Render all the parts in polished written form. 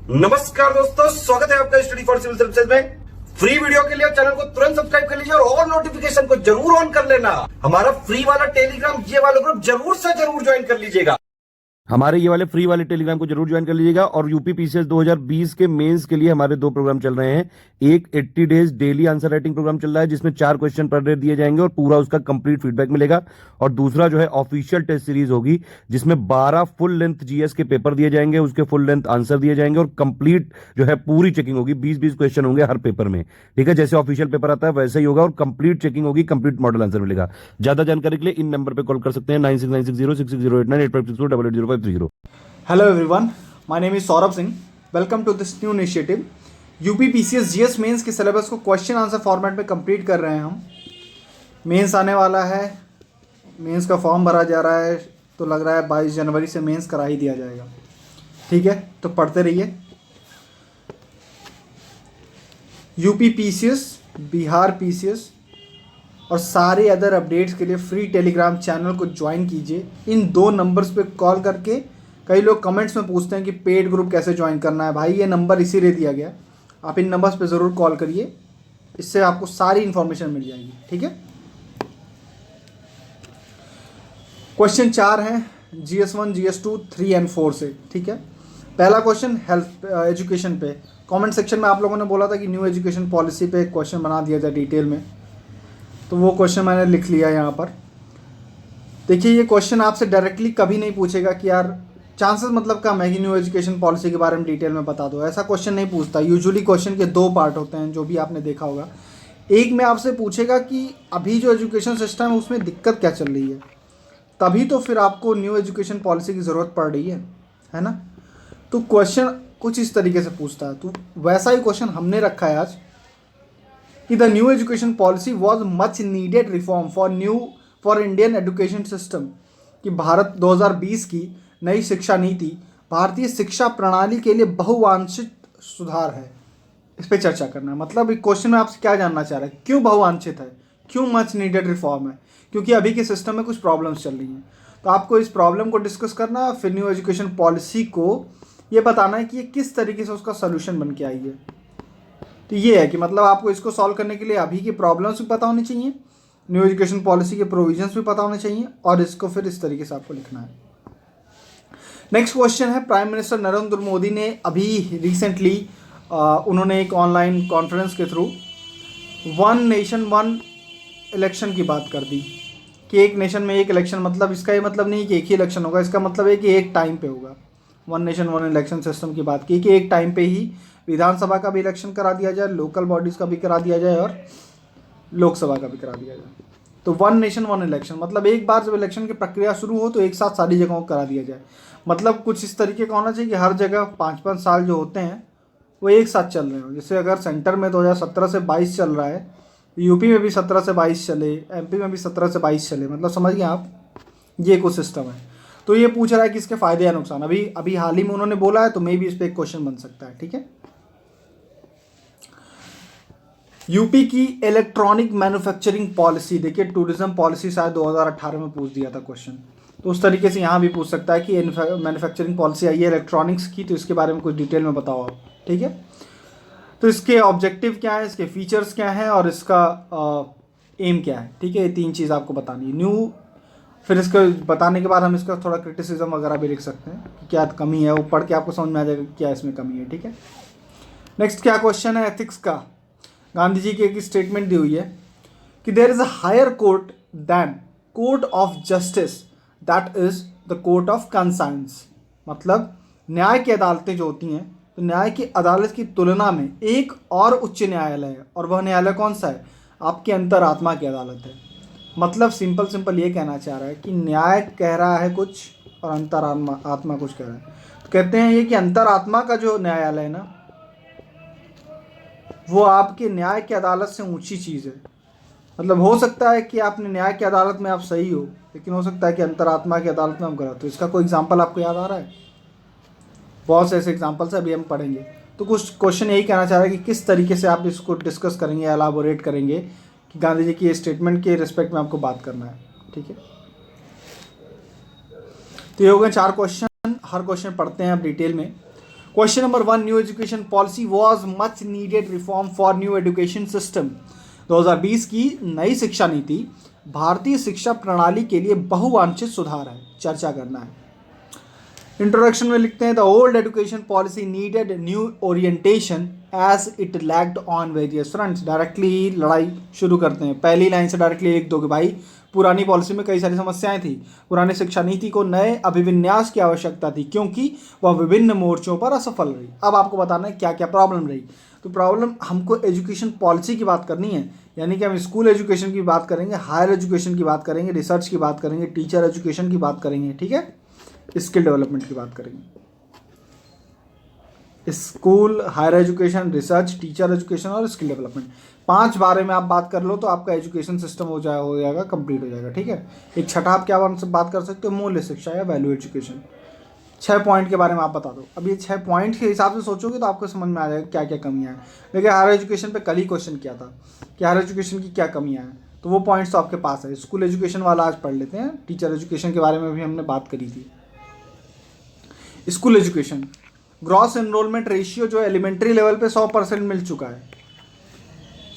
नमस्कार दोस्तों, स्वागत है आपका स्टडी फॉर सिविल सर्विसेज में। फ्री वीडियो के लिए चैनल को तुरंत सब्सक्राइब कर लीजिए और नोटिफिकेशन को जरूर ऑन कर लेना। हमारा फ्री वाला टेलीग्राम ये वाला ग्रुप जरूर से जरूर ज्वाइन कर लीजिएगा। हमारे ये वाले फ्री वाले टेलीग्राम को जरूर ज्वाइन कर लीजिएगा। और यूपी पीसीएस 2020 के मेंस के लिए हमारे 2 प्रोग्राम चल रहे हैं। एक 80 days daily answer writing programme चल रहा है जिसमें 4 क्वेश्चन पर डे दिए जाएंगे और पूरा उसका कंप्लीट फीडबैक मिलेगा। और दूसरा जो है ऑफिशियल टेस्ट सीरीज होगी जिसमें 12 फुल लेंथ जीएस के पेपर दिए जाएंगे, उसके फुल लेंथ आंसर दिए जाएंगे और कंप्लीट जो है पूरी चेकिंग होगी। 20-20 क्वेश्चन होंगे हर पेपर में, ठीक है। जैसे ऑफिशियल पेपर आता है वैसे ही होगा और कंप्लीट चेकिंग होगी, कंप्लीट मॉडल आंसर मिलेगा। ज्यादा जानकारी के लिए इन नंबर पर कॉल कर सकते हैं 9696066089 8562008530। Hello everyone, my name is Saurabh Singh. Welcome to this new initiative. UP PCS GS mains के सिलेबस को क्वेश्चन आंसर फॉर्मेट में कंप्लीट कर रहे हैं हम। मेंस आने वाला है, मेंस का फॉर्म भरा जा रहा है, तो लग रहा है 22 जनवरी से मेंस करा ही दिया जाएगा। ठीक है, तो पढ़ते रहिए। यूपी पीसीएस, बिहार पीसीएस और सारे अदर अपडेट्स के लिए फ्री टेलीग्राम चैनल को ज्वाइन कीजिए। इन 2 नंबर्स पे कॉल करके, कई लोग कमेंट्स में पूछते हैं कि पेड ग्रुप कैसे ज्वाइन करना है। भाई ये नंबर इसीलिए दिया गया, आप इन नंबर्स पे ज़रूर कॉल करिए, इससे आपको सारी इन्फॉर्मेशन मिल जाएगी। ठीक है, क्वेश्चन 4 है GS1 GS2 3 एंड 4 से। ठीक है, पहला क्वेश्चन हेल्थ एजुकेशन पे। कमेंट सेक्शन में आप लोगों ने बोला था कि न्यू एजुकेशन पॉलिसी पे क्वेश्चन बना दिया जाए डिटेल में, तो वो क्वेश्चन मैंने लिख लिया यहाँ पर। देखिए, ये क्वेश्चन आपसे डायरेक्टली कभी नहीं पूछेगा कि यार चांसेस मतलब कम है कि न्यू एजुकेशन पॉलिसी के बारे में डिटेल में बता दो, ऐसा क्वेश्चन नहीं पूछता। यूजुअली क्वेश्चन के 2 पार्ट होते हैं, जो भी आपने देखा होगा। एक में आपसे पूछेगा कि अभी जो एजुकेशन सिस्टम है उसमें दिक्कत क्या चल रही है, तभी तो फिर आपको न्यू एजुकेशन पॉलिसी की ज़रूरत पड़ रही है ना। तो क्वेश्चन कुछ इस तरीके से पूछता है, तो वैसा ही क्वेश्चन हमने रखा है आज कि the new education policy was much needed reform for Indian education system. कि भारत 2020 की नई शिक्षा नीति भारतीय शिक्षा प्रणाली के लिए बहुवांछित सुधार है। इस पर चर्चा करना है। मतलब क्वेश्चन में आपसे क्या जानना चाह रहा है, क्यों बहुवांछित है, क्यों मच नीडेड रिफॉर्म है। क्योंकि अभी के सिस्टम में कुछ प्रॉब्लम्स चल रही हैं, तो आपको इस प्रॉब्लम को डिस्कस करना है, फिर न्यू एजुकेशन पॉलिसी को ये बताना है कि ये किस तरीके से उसका सोल्यूशन बन के आई है। तो ये है कि मतलब आपको इसको सॉल्व करने के लिए अभी की प्रॉब्लम्स भी पता होनी चाहिए, न्यू एजुकेशन पॉलिसी के प्रोविजंस भी पता होने चाहिए, और इसको फिर इस तरीके से आपको लिखना है। नेक्स्ट क्वेश्चन है, प्राइम मिनिस्टर नरेंद्र मोदी ने अभी रिसेंटली उन्होंने एक ऑनलाइन कॉन्फ्रेंस के थ्रू 1 नेशन 1 इलेक्शन की बात कर दी कि एक नेशन में एक इलेक्शन। मतलब इसका ये मतलब नहीं कि एक ही इलेक्शन होगा, इसका मतलब है कि एक टाइम पे होगा। 1 नेशन 1 इलेक्शन सिस्टम की बात की कि एक टाइम पे ही विधानसभा का भी इलेक्शन करा दिया जाए, लोकल बॉडीज़ का भी करा दिया जाए और लोकसभा का भी करा दिया जाए। तो 1 नेशन 1 इलेक्शन मतलब एक बार जब इलेक्शन की प्रक्रिया शुरू हो तो एक साथ सारी जगहों को करा दिया जाए। मतलब कुछ इस तरीके का होना चाहिए कि हर जगह 5-5 साल जो होते हैं वो एक साथ चल रहे हो। जैसे अगर सेंटर में 2017 से 22 चल रहा है, यूपी में भी 17 से 22 चले, एमपी में भी 17 से 22 चले। मतलब समझ गए आप, ये कुछ सिस्टम है। तो ये पूछ रहा है कि इसके फायदे या नुकसान। अभी हाल ही में उन्होंने बोला है, तो मे भी इस पर एक क्वेश्चन बन सकता है। ठीक है, यूपी की इलेक्ट्रॉनिक मैन्युफैक्चरिंग पॉलिसी। देखिए, टूरिज्म पॉलिसी शायद 2018 में पूछ दिया था क्वेश्चन, तो उस तरीके से यहाँ भी पूछ सकता है कि मैन्युफैक्चरिंग पॉलिसी आई है इलेक्ट्रॉनिक्स की, तो इसके बारे में कुछ डिटेल में बताओ आप। ठीक है, तो इसके ऑब्जेक्टिव क्या है, इसके फीचर्स क्या हैं और इसका एम क्या है। ठीक है, ये 3 चीज़ आपको बतानी है। फिर इसको बताने के बाद हम इसका थोड़ा क्रिटिसिज्म वगैरह भी लिख सकते हैं कि क्या कमी है, वो पढ़ के आपको समझ में आ जाएगा क्या इसमें कमी है। ठीक है, नेक्स्ट क्या क्वेश्चन है, एथिक्स का। गांधी जी की एक स्टेटमेंट दी हुई है कि there is a higher court than court of justice that is the court of conscience. मतलब न्याय की अदालतें जो होती हैं, तो न्याय की अदालत की तुलना में एक और उच्च न्यायालय है, और वह न्यायालय कौन सा है, आपकी अंतरात्मा की अदालत है। मतलब सिंपल ये कहना चाह रहा है कि न्याय कह रहा है कुछ और आत्मा कुछ कह रहा है। तो कहते हैं ये कि अंतरात्मा का जो न्यायालय है ना, वो आपके न्याय की अदालत से ऊंची चीज़ है। मतलब हो सकता है कि आपने न्याय की अदालत में आप सही हो, लेकिन हो सकता है कि अंतरात्मा की अदालत में हम गलत। तो इसका कोई एग्जांपल आपको याद आ रहा है? बहुत से ऐसे एग्जांपल्स अभी हम पढ़ेंगे। तो कुछ क्वेश्चन यही कहना चाह रहा है कि किस तरीके से आप इसको डिस्कस करेंगे, एलाबोरेट करेंगे कि गांधी जी की ये स्टेटमेंट के रिस्पेक्ट में आपको बात करना है। ठीक है, तो ये हो गए 4 क्वेश्चन। हर क्वेश्चन पढ़ते हैं आप डिटेल में। Question number 1, new education policy was much needed reform for new education system. 2020 की नई शिक्षा नीति भारतीय शिक्षा प्रणाली के लिए बहुवांछित सुधार है, चर्चा करना है। इंट्रोडक्शन में लिखते हैं the old education policy needed new orientation as it lacked on various fronts. Directly लड़ाई शुरू करते हैं, पहली लाइन से डायरेक्टली लिख दो कि भाई पुरानी पॉलिसी में कई सारी समस्याएं थी, पुरानी शिक्षा नीति को नए अभिविन्यास की आवश्यकता थी क्योंकि वह विभिन्न मोर्चों पर असफल रही। अब आपको बताना है क्या क्या प्रॉब्लम रही। तो प्रॉब्लम हमको एजुकेशन पॉलिसी की बात करनी है, यानी कि हम स्कूल एजुकेशन की बात करेंगे, हायर एजुकेशन की बात करेंगे, रिसर्च की बात करेंगे, टीचर एजुकेशन की बात करेंगे, ठीक है, स्किल डेवलपमेंट की बात करेंगे। School, higher education, research, teacher education और स्किल डेवलपमेंट, 5 बारे में आप बात कर लो तो आपका एजुकेशन सिस्टम हो जाएगा कंप्लीट हो जाएगा, ठीक है। एक छठा आप क्या बात कर सकते हो, मूल्य शिक्षा या वैल्यू एजुकेशन। 6 पॉइंट के बारे में आप बता दो। अब ये 6 पॉइंट के हिसाब से सोचोगे तो आपको समझ में आ जाएगा क्या क्या कमियां हैं। लेकिन हायर एजुकेशन पे कल ही क्वेश्चन किया था कि हायर एजुकेशन की क्या कमियां हैं, तो वो पॉइंट्स तो आपके पास है। स्कूल एजुकेशन वाला आज पढ़ लेते हैं, टीचर एजुकेशन के बारे में भी हमने बात करी थी। School education, gross enrolment ratio जो एलिमेंट्री लेवल पे 100% मिल चुका है।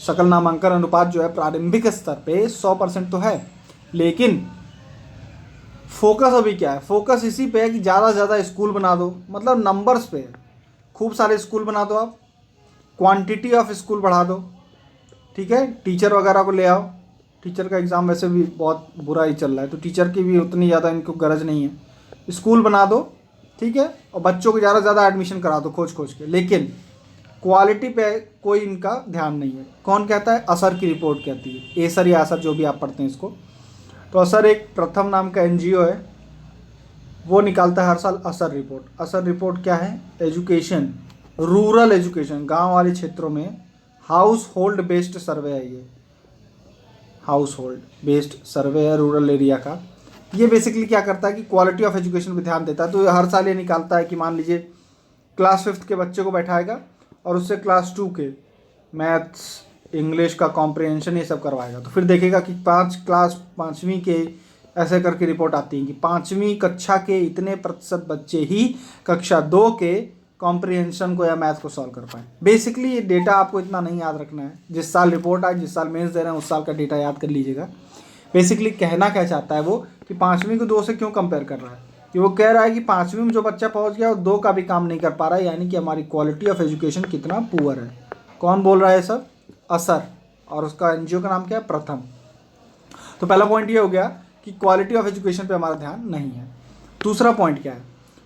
सकल नामांकन अनुपात जो है प्रारंभिक स्तर पे 100% तो है, लेकिन फोकस अभी क्या है, फोकस इसी पे है कि ज़्यादा से ज़्यादा स्कूल बना दो, मतलब नंबर्स पे है। खूब सारे स्कूल बना दो आप, क्वांटिटी ऑफ स्कूल बढ़ा दो, ठीक है। टीचर वगैरह को ले आओ, टीचर का एग्ज़ाम वैसे भी बहुत बुरा ही चल रहा है, तो टीचर की भी उतनी ज़्यादा इनको गरज नहीं है। स्कूल बना दो, ठीक है, और बच्चों को ज़्यादा से ज़्यादा एडमिशन करा दो खोज के, लेकिन क्वालिटी पे कोई इनका ध्यान नहीं है। कौन कहता है, असर की रिपोर्ट कहती है, एसर या असर जो भी आप पढ़ते हैं इसको। तो असर एक प्रथम नाम का एनजीओ है, वो निकालता है हर साल असर रिपोर्ट। असर रिपोर्ट क्या है, एजुकेशन, रूरल एजुकेशन, गांव वाले क्षेत्रों में हाउस होल्ड बेस्ड सर्वे है। ये हाउस होल्ड बेस्ड सर्वे है रूरल एरिया का। ये बेसिकली क्या करता है कि क्वालिटी ऑफ एजुकेशन पे ध्यान देता है। तो हर साल ये निकालता है कि मान लीजिए क्लास 5th के बच्चे को बैठाएगा और उससे क्लास 2 के मैथ्स, इंग्लिश का कॉम्प्रिहेंशन ये सब करवाएगा, तो फिर देखेगा कि क्लास 5वीं के ऐसे करके रिपोर्ट आती है कि 5वीं कक्षा के इतने प्रतिशत बच्चे ही कक्षा 2 के कॉम्प्रिहेंशन को या मैथ को सॉल्व कर पाए। बेसिकली ये डेटा आपको इतना नहीं याद रखना है, जिस साल रिपोर्ट आए, जिस साल मेंस दे रहे हैं उस साल का डेटा याद कर लीजिएगा। बेसिकली कहना क्या चाहता है वो कि 5वीं को 2 से क्यों कंपेयर कर रहा है, कि वो कह रहा है कि 5वीं में जो बच्चा पहुंच गया वो 2 का भी काम नहीं कर पा रहा है, यानी कि हमारी क्वालिटी ऑफ एजुकेशन कितना पुअर है। कौन बोल रहा है सब, असर, और उसका एनजीओ का नाम क्या है, प्रथम। तो पहला पॉइंट ये हो गया कि क्वालिटी ऑफ एजुकेशन पे हमारा ध्यान नहीं है। दूसरा पॉइंट क्या है,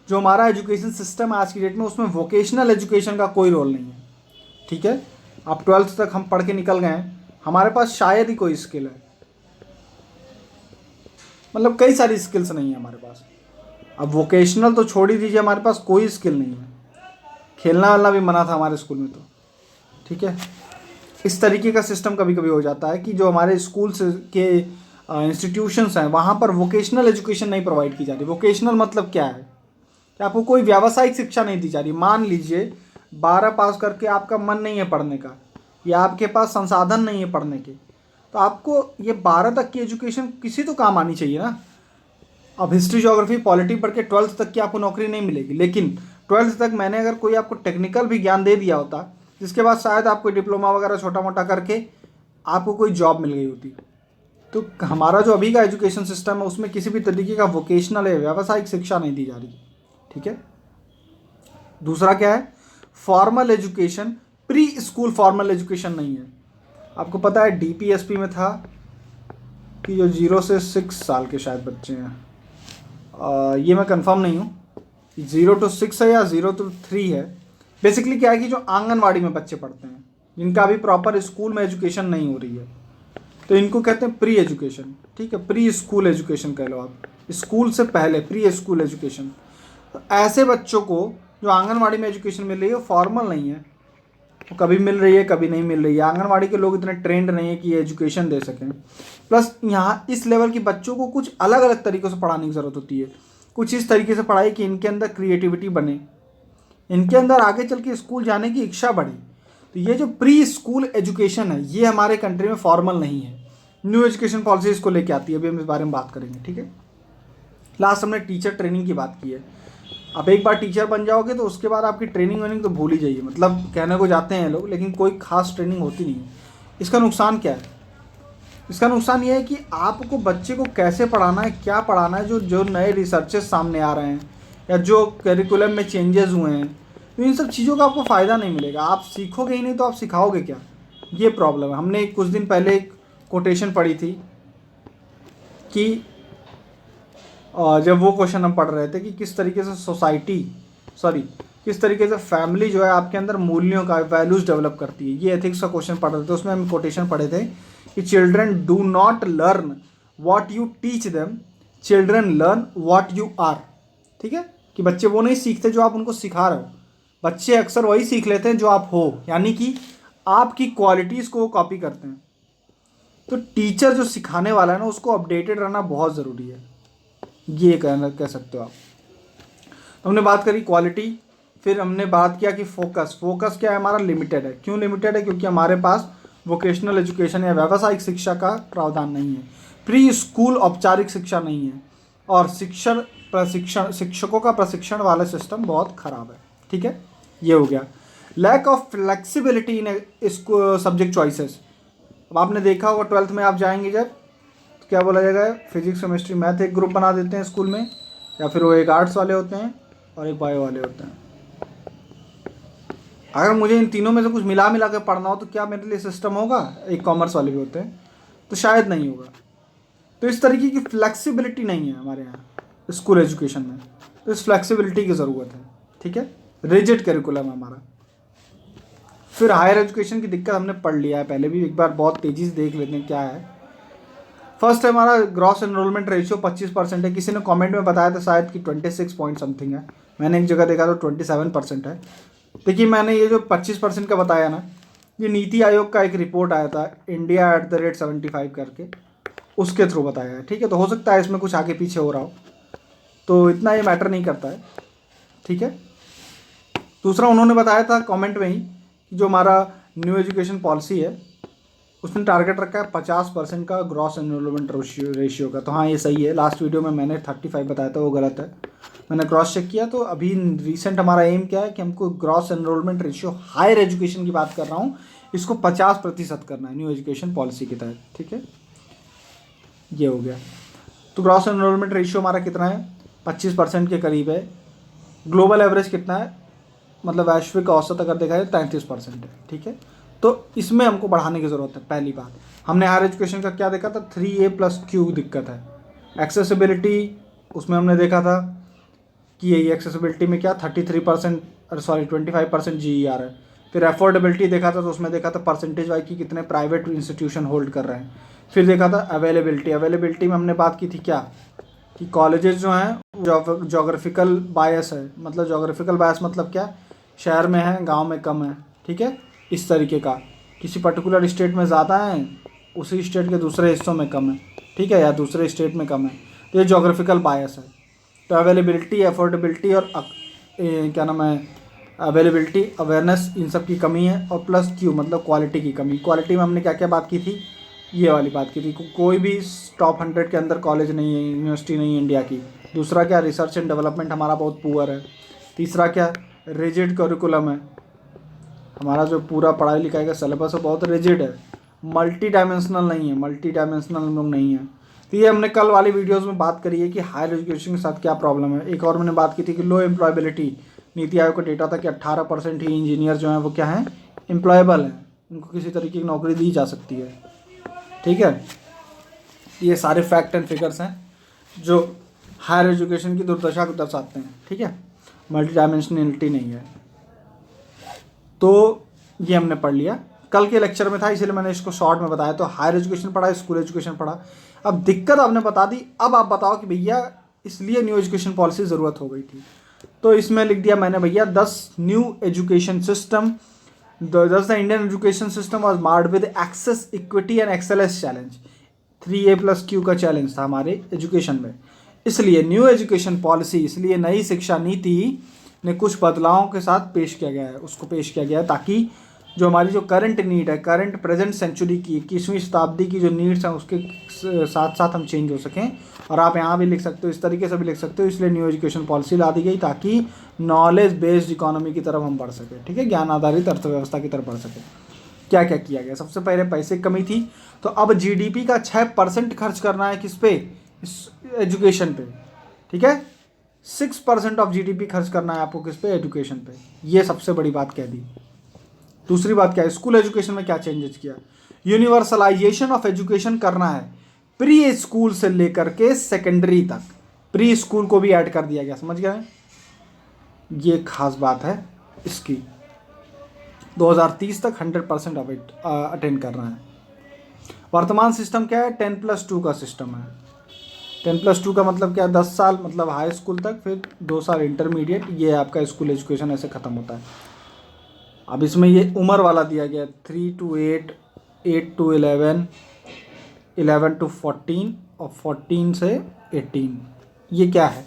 जो हमारा एजुकेशन सिस्टम है आज की डेट में, उसमें वोकेशनल एजुकेशन का कोई रोल नहीं है, ठीक है। अब 12th तक हम पढ़ के निकल गए हैं, हमारे पास शायद ही कोई स्किल है, मतलब कई सारी स्किल्स नहीं है हमारे पास। अब वोकेशनल तो छोड़ ही दीजिए, हमारे पास कोई स्किल नहीं है। खेलना वालना भी मना था हमारे स्कूल में, तो ठीक है। इस तरीके का सिस्टम कभी कभी हो जाता है कि जो हमारे स्कूल के इंस्टीट्यूशंस हैं वहाँ पर वोकेशनल एजुकेशन नहीं प्रोवाइड की जा रही। वोकेशनल मतलब क्या है कि आपको कोई व्यावसायिक शिक्षा नहीं दी जा रही। मान लीजिए 12 पास करके आपका मन नहीं है पढ़ने का, या आपके पास संसाधन नहीं है पढ़ने के, तो आपको ये 12 तक की एजुकेशन किसी तो काम आनी चाहिए ना। अब हिस्ट्री, ज्योग्राफी, पॉलिटी पढ़ के 12th तक की आपको नौकरी नहीं मिलेगी, लेकिन 12th तक मैंने अगर कोई आपको टेक्निकल भी ज्ञान दे दिया होता, जिसके बाद शायद आपको डिप्लोमा वगैरह छोटा मोटा करके आपको कोई जॉब मिल गई होती। तो हमारा जो अभी का एजुकेशन सिस्टम है उसमें किसी भी तरीके का वोकेशनल है व्यावसायिक शिक्षा नहीं दी जा रही, ठीक है। दूसरा क्या है, formal education, pre school formal education नहीं है। आपको पता है डीपीएसपी में था कि जो 0 से 6 साल के शायद बच्चे हैं, ये मैं कंफर्म नहीं हूँ 0 to 6 है या 0 to 3 है। बेसिकली क्या है कि जो आंगनवाड़ी में बच्चे पढ़ते हैं, जिनका अभी प्रॉपर स्कूल में एजुकेशन नहीं हो रही है, तो इनको कहते हैं प्री एजुकेशन, ठीक है। प्री स्कूल एजुकेशन कह लो आप, स्कूल से पहले प्री स्कूल एजुकेशन। तो ऐसे बच्चों को जो आंगनवाड़ी में एजुकेशन मिल रही है वो फॉर्मल नहीं है, वो कभी मिल रही है कभी नहीं मिल रही है। आंगनवाड़ी के लोग इतने ट्रेंड नहीं है कि ये एजुकेशन दे सकें। प्लस यहाँ इस लेवल के बच्चों को कुछ अलग अलग तरीक़ों से पढ़ाने की ज़रूरत होती है। कुछ इस तरीके से पढ़ाई कि इनके अंदर क्रिएटिविटी बने, इनके अंदर आगे चल के स्कूल जाने की इच्छा बढ़े। तो ये जो प्री स्कूल एजुकेशन है ये हमारे कंट्री में फॉर्मल नहीं है। न्यू एजुकेशन पॉलिसी इसको लेके आती है, अभी हम इस बारे में बात करेंगे, ठीक है। लास्ट हमने टीचर ट्रेनिंग की बात की है। आप एक बार टीचर बन जाओगे तो उसके बाद आपकी ट्रेनिंग वेनिंग तो भूल ही जाइए, मतलब कहने को जाते हैं लोग लेकिन कोई खास ट्रेनिंग होती नहीं है। इसका नुकसान क्या है? इसका नुकसान ये है कि आपको बच्चे को कैसे पढ़ाना है, क्या पढ़ाना है, जो जो नए रिसर्चेस सामने आ रहे हैं या जो करिकुलम में चेंजेस हुए हैं, तो इन सब चीज़ों का आपको फ़ायदा नहीं मिलेगा। आप सीखोगे ही नहीं तो आप सिखाओगे क्या? ये प्रॉब्लम है। हमने कुछ दिन पहले एक कोटेशन पढ़ी थी कि जब वो क्वेश्चन हम पढ़ रहे थे कि किस तरीके से किस तरीके से फैमिली जो है आपके अंदर मूल्यों का वैल्यूज़ डेवलप करती है, ये एथिक्स का क्वेश्चन पढ़ रहे थे। उसमें हम कोटेशन पढ़े थे कि children do not learn what you teach them, children learn what you are. ठीक है, कि बच्चे वो नहीं सीखते जो आप उनको सिखा रहे हो, बच्चे अक्सर वही सीख लेते हैं जो आप हो, यानी कि आपकी क्वालिटीज़ को वो कॉपी करते हैं। तो टीचर जो सिखाने वाला है ना, उसको अपडेटेड रहना बहुत ज़रूरी है, ये कह सकते हो आप। तो हमने बात करी क्वालिटी, फिर हमने बात किया कि फोकस क्या है हमारा, लिमिटेड है। क्यों लिमिटेड है? क्योंकि हमारे पास वोकेशनल एजुकेशन या व्यावसायिक शिक्षा का प्रावधान नहीं है, प्री स्कूल औपचारिक शिक्षा नहीं है, और शिक्षकों का प्रशिक्षण वाला सिस्टम बहुत ख़राब है। ठीक है, ये हो गया। लैक ऑफ फ्लेक्सिबिलिटी इन इसको सब्जेक्ट चॉइसेस। अब आपने देखा होगा 12th में आप जाएंगे जब, तो क्या बोला जाएगा, फिजिक्स केमिस्ट्री मैथ एक ग्रुप बना देते हैं स्कूल में, या फिर वो एक आर्ट्स वाले होते हैं और एक बायो वाले होते हैं। अगर मुझे इन तीनों में से कुछ मिला के पढ़ना हो तो क्या मेरे लिए सिस्टम होगा? एक कॉमर्स वाले भी होते हैं, तो शायद नहीं होगा। तो इस तरीके की फ्लेक्सिबिलिटी नहीं है हमारे यहाँ स्कूल एजुकेशन में, तो इस फ्लेक्सिबिलिटी की ज़रूरत है। ठीक है, रिजिड करिकुलम है हमारा। फिर हायर एजुकेशन की दिक्कत हमने पढ़ लिया है पहले भी, एक बार बहुत तेज़ी से देख लेते हैं क्या है। फर्स्ट है हमारा ग्रॉस एनरोलमेंट रेशियो 25% है। किसी ने कमेंट में बताया था शायद कि 26 पॉइंट समथिंग है, मैंने एक जगह देखा तो 27% है। देखिए मैंने ये जो 25% का बताया ना, ये नीति आयोग का एक रिपोर्ट आया था इंडिया @75 करके, उसके थ्रू बताया है। ठीक है, तो हो सकता है इसमें कुछ आगे पीछे हो रहा हो, तो इतना ये मैटर नहीं करता है। ठीक है, दूसरा उन्होंने बताया था कमेंट में ही कि जो हमारा न्यू एजुकेशन पॉलिसी है उसने टारगेट रखा है 50% का ग्रॉस एनरोलमेंट रेशियो का। तो हाँ, ये सही है। लास्ट वीडियो में मैंने 35 बताया था, वो गलत है, मैंने क्रॉस चेक किया। तो अभी रिसेंट हमारा एम क्या है कि हमको gross enrolment ratio, higher education की बात कर रहा हूँ, इसको 50% करना है न्यू एजुकेशन पॉलिसी के तहत। ठीक है, ये हो गया। तो ग्रॉस एनरोलमेंट रेशियो हमारा कितना है? 25% के करीब है। ग्लोबल एवरेज कितना है, मतलब वैश्विक औसत अगर देखा जाए 33% है। ठीक है, तो इसमें हमको बढ़ाने की ज़रूरत है। पहली बात, हमने हायर एजुकेशन का क्या देखा था, 3A+Q दिक्कत है। एक्सेसिबिलिटी, उसमें हमने देखा था कि यही एक्सेसिबिलिटी में क्या 25% GER है। फिर अफोर्डेबिलिटी देखा था, तो उसमें देखा था परसेंटेज वाइज कि कितने प्राइवेट इंस्टीट्यूशन होल्ड कर रहे हैं। फिर देखा था अवेलेबिलिटी में हमने बात की थी क्या, कि कॉलेजेस जो हैं जोग्राफिकल बायस है, मतलब जोग्राफिकल बायस मतलब क्या, शहर में है गांव में कम है। ठीक है, इस तरीके का, किसी पर्टिकुलर स्टेट में ज़्यादा है, उसी स्टेट के दूसरे हिस्सों में कम है। ठीक है, या दूसरे स्टेट में कम है, तो ये जोग्राफिकल बायस है। तो अवेलेबिलिटी, अफोर्डेबिलिटी और क्या नाम है, अवेलेबिलिटी, अवेयरनेस, इन सब की कमी है। और प्लस Q मतलब क्वालिटी की कमी। क्वालिटी में हमने क्या क्या बात की थी, ये वाली बात की थी, कोई भी टॉप 100 के अंदर कॉलेज नहीं है, यूनिवर्सिटी नहीं है इंडिया की। दूसरा क्या, रिसर्च एंड डेवलपमेंट हमारा बहुत पुअर है। तीसरा क्या, रिजिड करिकुलम है, हमारा जो पूरा पढ़ाई लिखाई का सिलेबस है बहुत रिजिड है, मल्टी डायमेंशनल नहीं है, हम लोग नहीं है। तो ये हमने कल वाली वीडियोस में बात करी है कि हायर एजुकेशन के साथ क्या प्रॉब्लम है। एक और मैंने बात की थी कि लो एम्प्लॉयबिलिटी, नीति आयोग का डेटा था कि 18% ही इंजीनियर जो हैं वो क्या हैं, एम्प्लॉयबल हैं, उनको किसी तरीके की नौकरी दी जा सकती है। ठीक है, ये सारे फैक्ट एंड फिगर्स हैं जो हायर एजुकेशन की दुर्दशा को दर्शाते हैं। ठीक है, मल्टी डायमेंशनलिटी नहीं है। तो ये हमने पढ़ लिया, कल के लेक्चर में था इसलिए मैंने इसको शॉर्ट में बताया। तो हायर एजुकेशन पढ़ा, स्कूल एजुकेशन पढ़ा। अब दिक्कत आपने बता दी, अब आप बताओ कि भैया इसलिए न्यू एजुकेशन पॉलिसी ज़रूरत हो गई थी। तो इसमें लिख दिया मैंने भैया 10 new education system, the Indian education system was marred with access, equity and excellence challenge. 3A+Q का चैलेंज था हमारे एजुकेशन में। इसलिए न्यू एजुकेशन पॉलिसी, इसलिए नई शिक्षा नीति ने कुछ बदलावों के साथ पेश किया गया है, उसको पेश किया गया है ताकि जो हमारी जो करंट नीड है, करंट प्रेजेंट सेंचुरी की 21वीं शताब्दी की जो नीड्स हैं उसके साथ साथ हम चेंज हो सकें। और आप यहाँ भी लिख सकते हो, इस तरीके से भी लिख सकते हो, इसलिए न्यू एजुकेशन पॉलिसी ला दी गई ताकि नॉलेज बेस्ड इकोनॉमी की तरफ हम बढ़ सकें, ठीक है, ज्ञान आधारित अर्थव्यवस्था की तरफ बढ़ सकें। क्या क्या किया गया? सबसे पहले पैसे की कमी थी, तो अब जीडीपी का 6% खर्च करना है किस पे? इस एजुकेशन पे, ठीक है। 6% ऑफ जीडीपी खर्च करना है आपको किस पे? एजुकेशन पे। ये सबसे बड़ी बात कह दी। दूसरी बात क्या है? स्कूल एजुकेशन में क्या चेंजेस किया? यूनिवर्सलाइजेशन ऑफ एजुकेशन करना है, प्री स्कूल से लेकर के सेकेंडरी तक, प्री स्कूल को भी ऐड कर दिया गया। समझ गए? ये खास बात है इसकी। 2030 तक 100% अटेंड करना है। वर्तमान सिस्टम क्या है? 10+2 का सिस्टम है। 10+2 का मतलब क्या है? 10 साल मतलब हाई स्कूल तक, फिर 2 साल इंटरमीडिएट, ये आपका स्कूल एजुकेशन ऐसे ख़त्म होता है। अब इसमें ये उम्र वाला दिया गया है, 3 to 8, 8 to 11, 11 to 14 और 14 से 18। ये क्या है?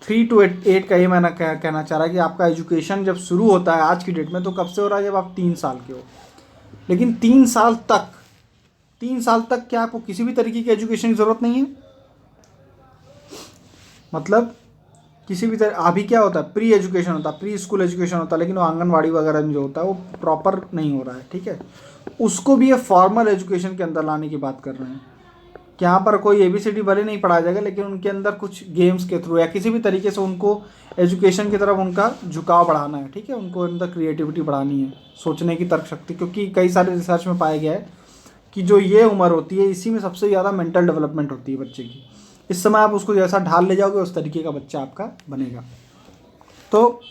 3 to 8 का ये मैंने कहना चाह रहा कि आपका एजुकेशन जब शुरू होता है आज की डेट में, तो कब से हो रहा है? जब आप 3 साल के हो। लेकिन 3 साल तक क्या आपको किसी भी तरीके की एजुकेशन की ज़रूरत नहीं है? मतलब किसी भी तरह, अभी क्या होता है? प्री एजुकेशन होता है, प्री स्कूल एजुकेशन होता है, लेकिन वो आंगनवाड़ी वगैरह में जो होता है वो प्रॉपर नहीं हो रहा है, ठीक है। उसको भी ये फॉर्मल एजुकेशन के अंदर लाने की बात कर रहे हैं कि यहाँ पर कोई ABCD भले नहीं पढ़ाया जाएगा, लेकिन उनके अंदर कुछ गेम्स के थ्रू या किसी भी तरीके से उनको एजुकेशन की तरफ उनका झुकाव बढ़ाना है, ठीक है। उनको अंदर क्रिएटिविटी बढ़ानी है, सोचने की तर्क शक्ति, क्योंकि कई सारे रिसर्च में पाया गया है कि जो ये उम्र होती है इसी में सबसे ज़्यादा मेंटल डेवलपमेंट होती है बच्चे की। इस समय आप उसको जैसा ढाल ले जाओगे उस तरीके का बच्चा आपका बनेगा। तो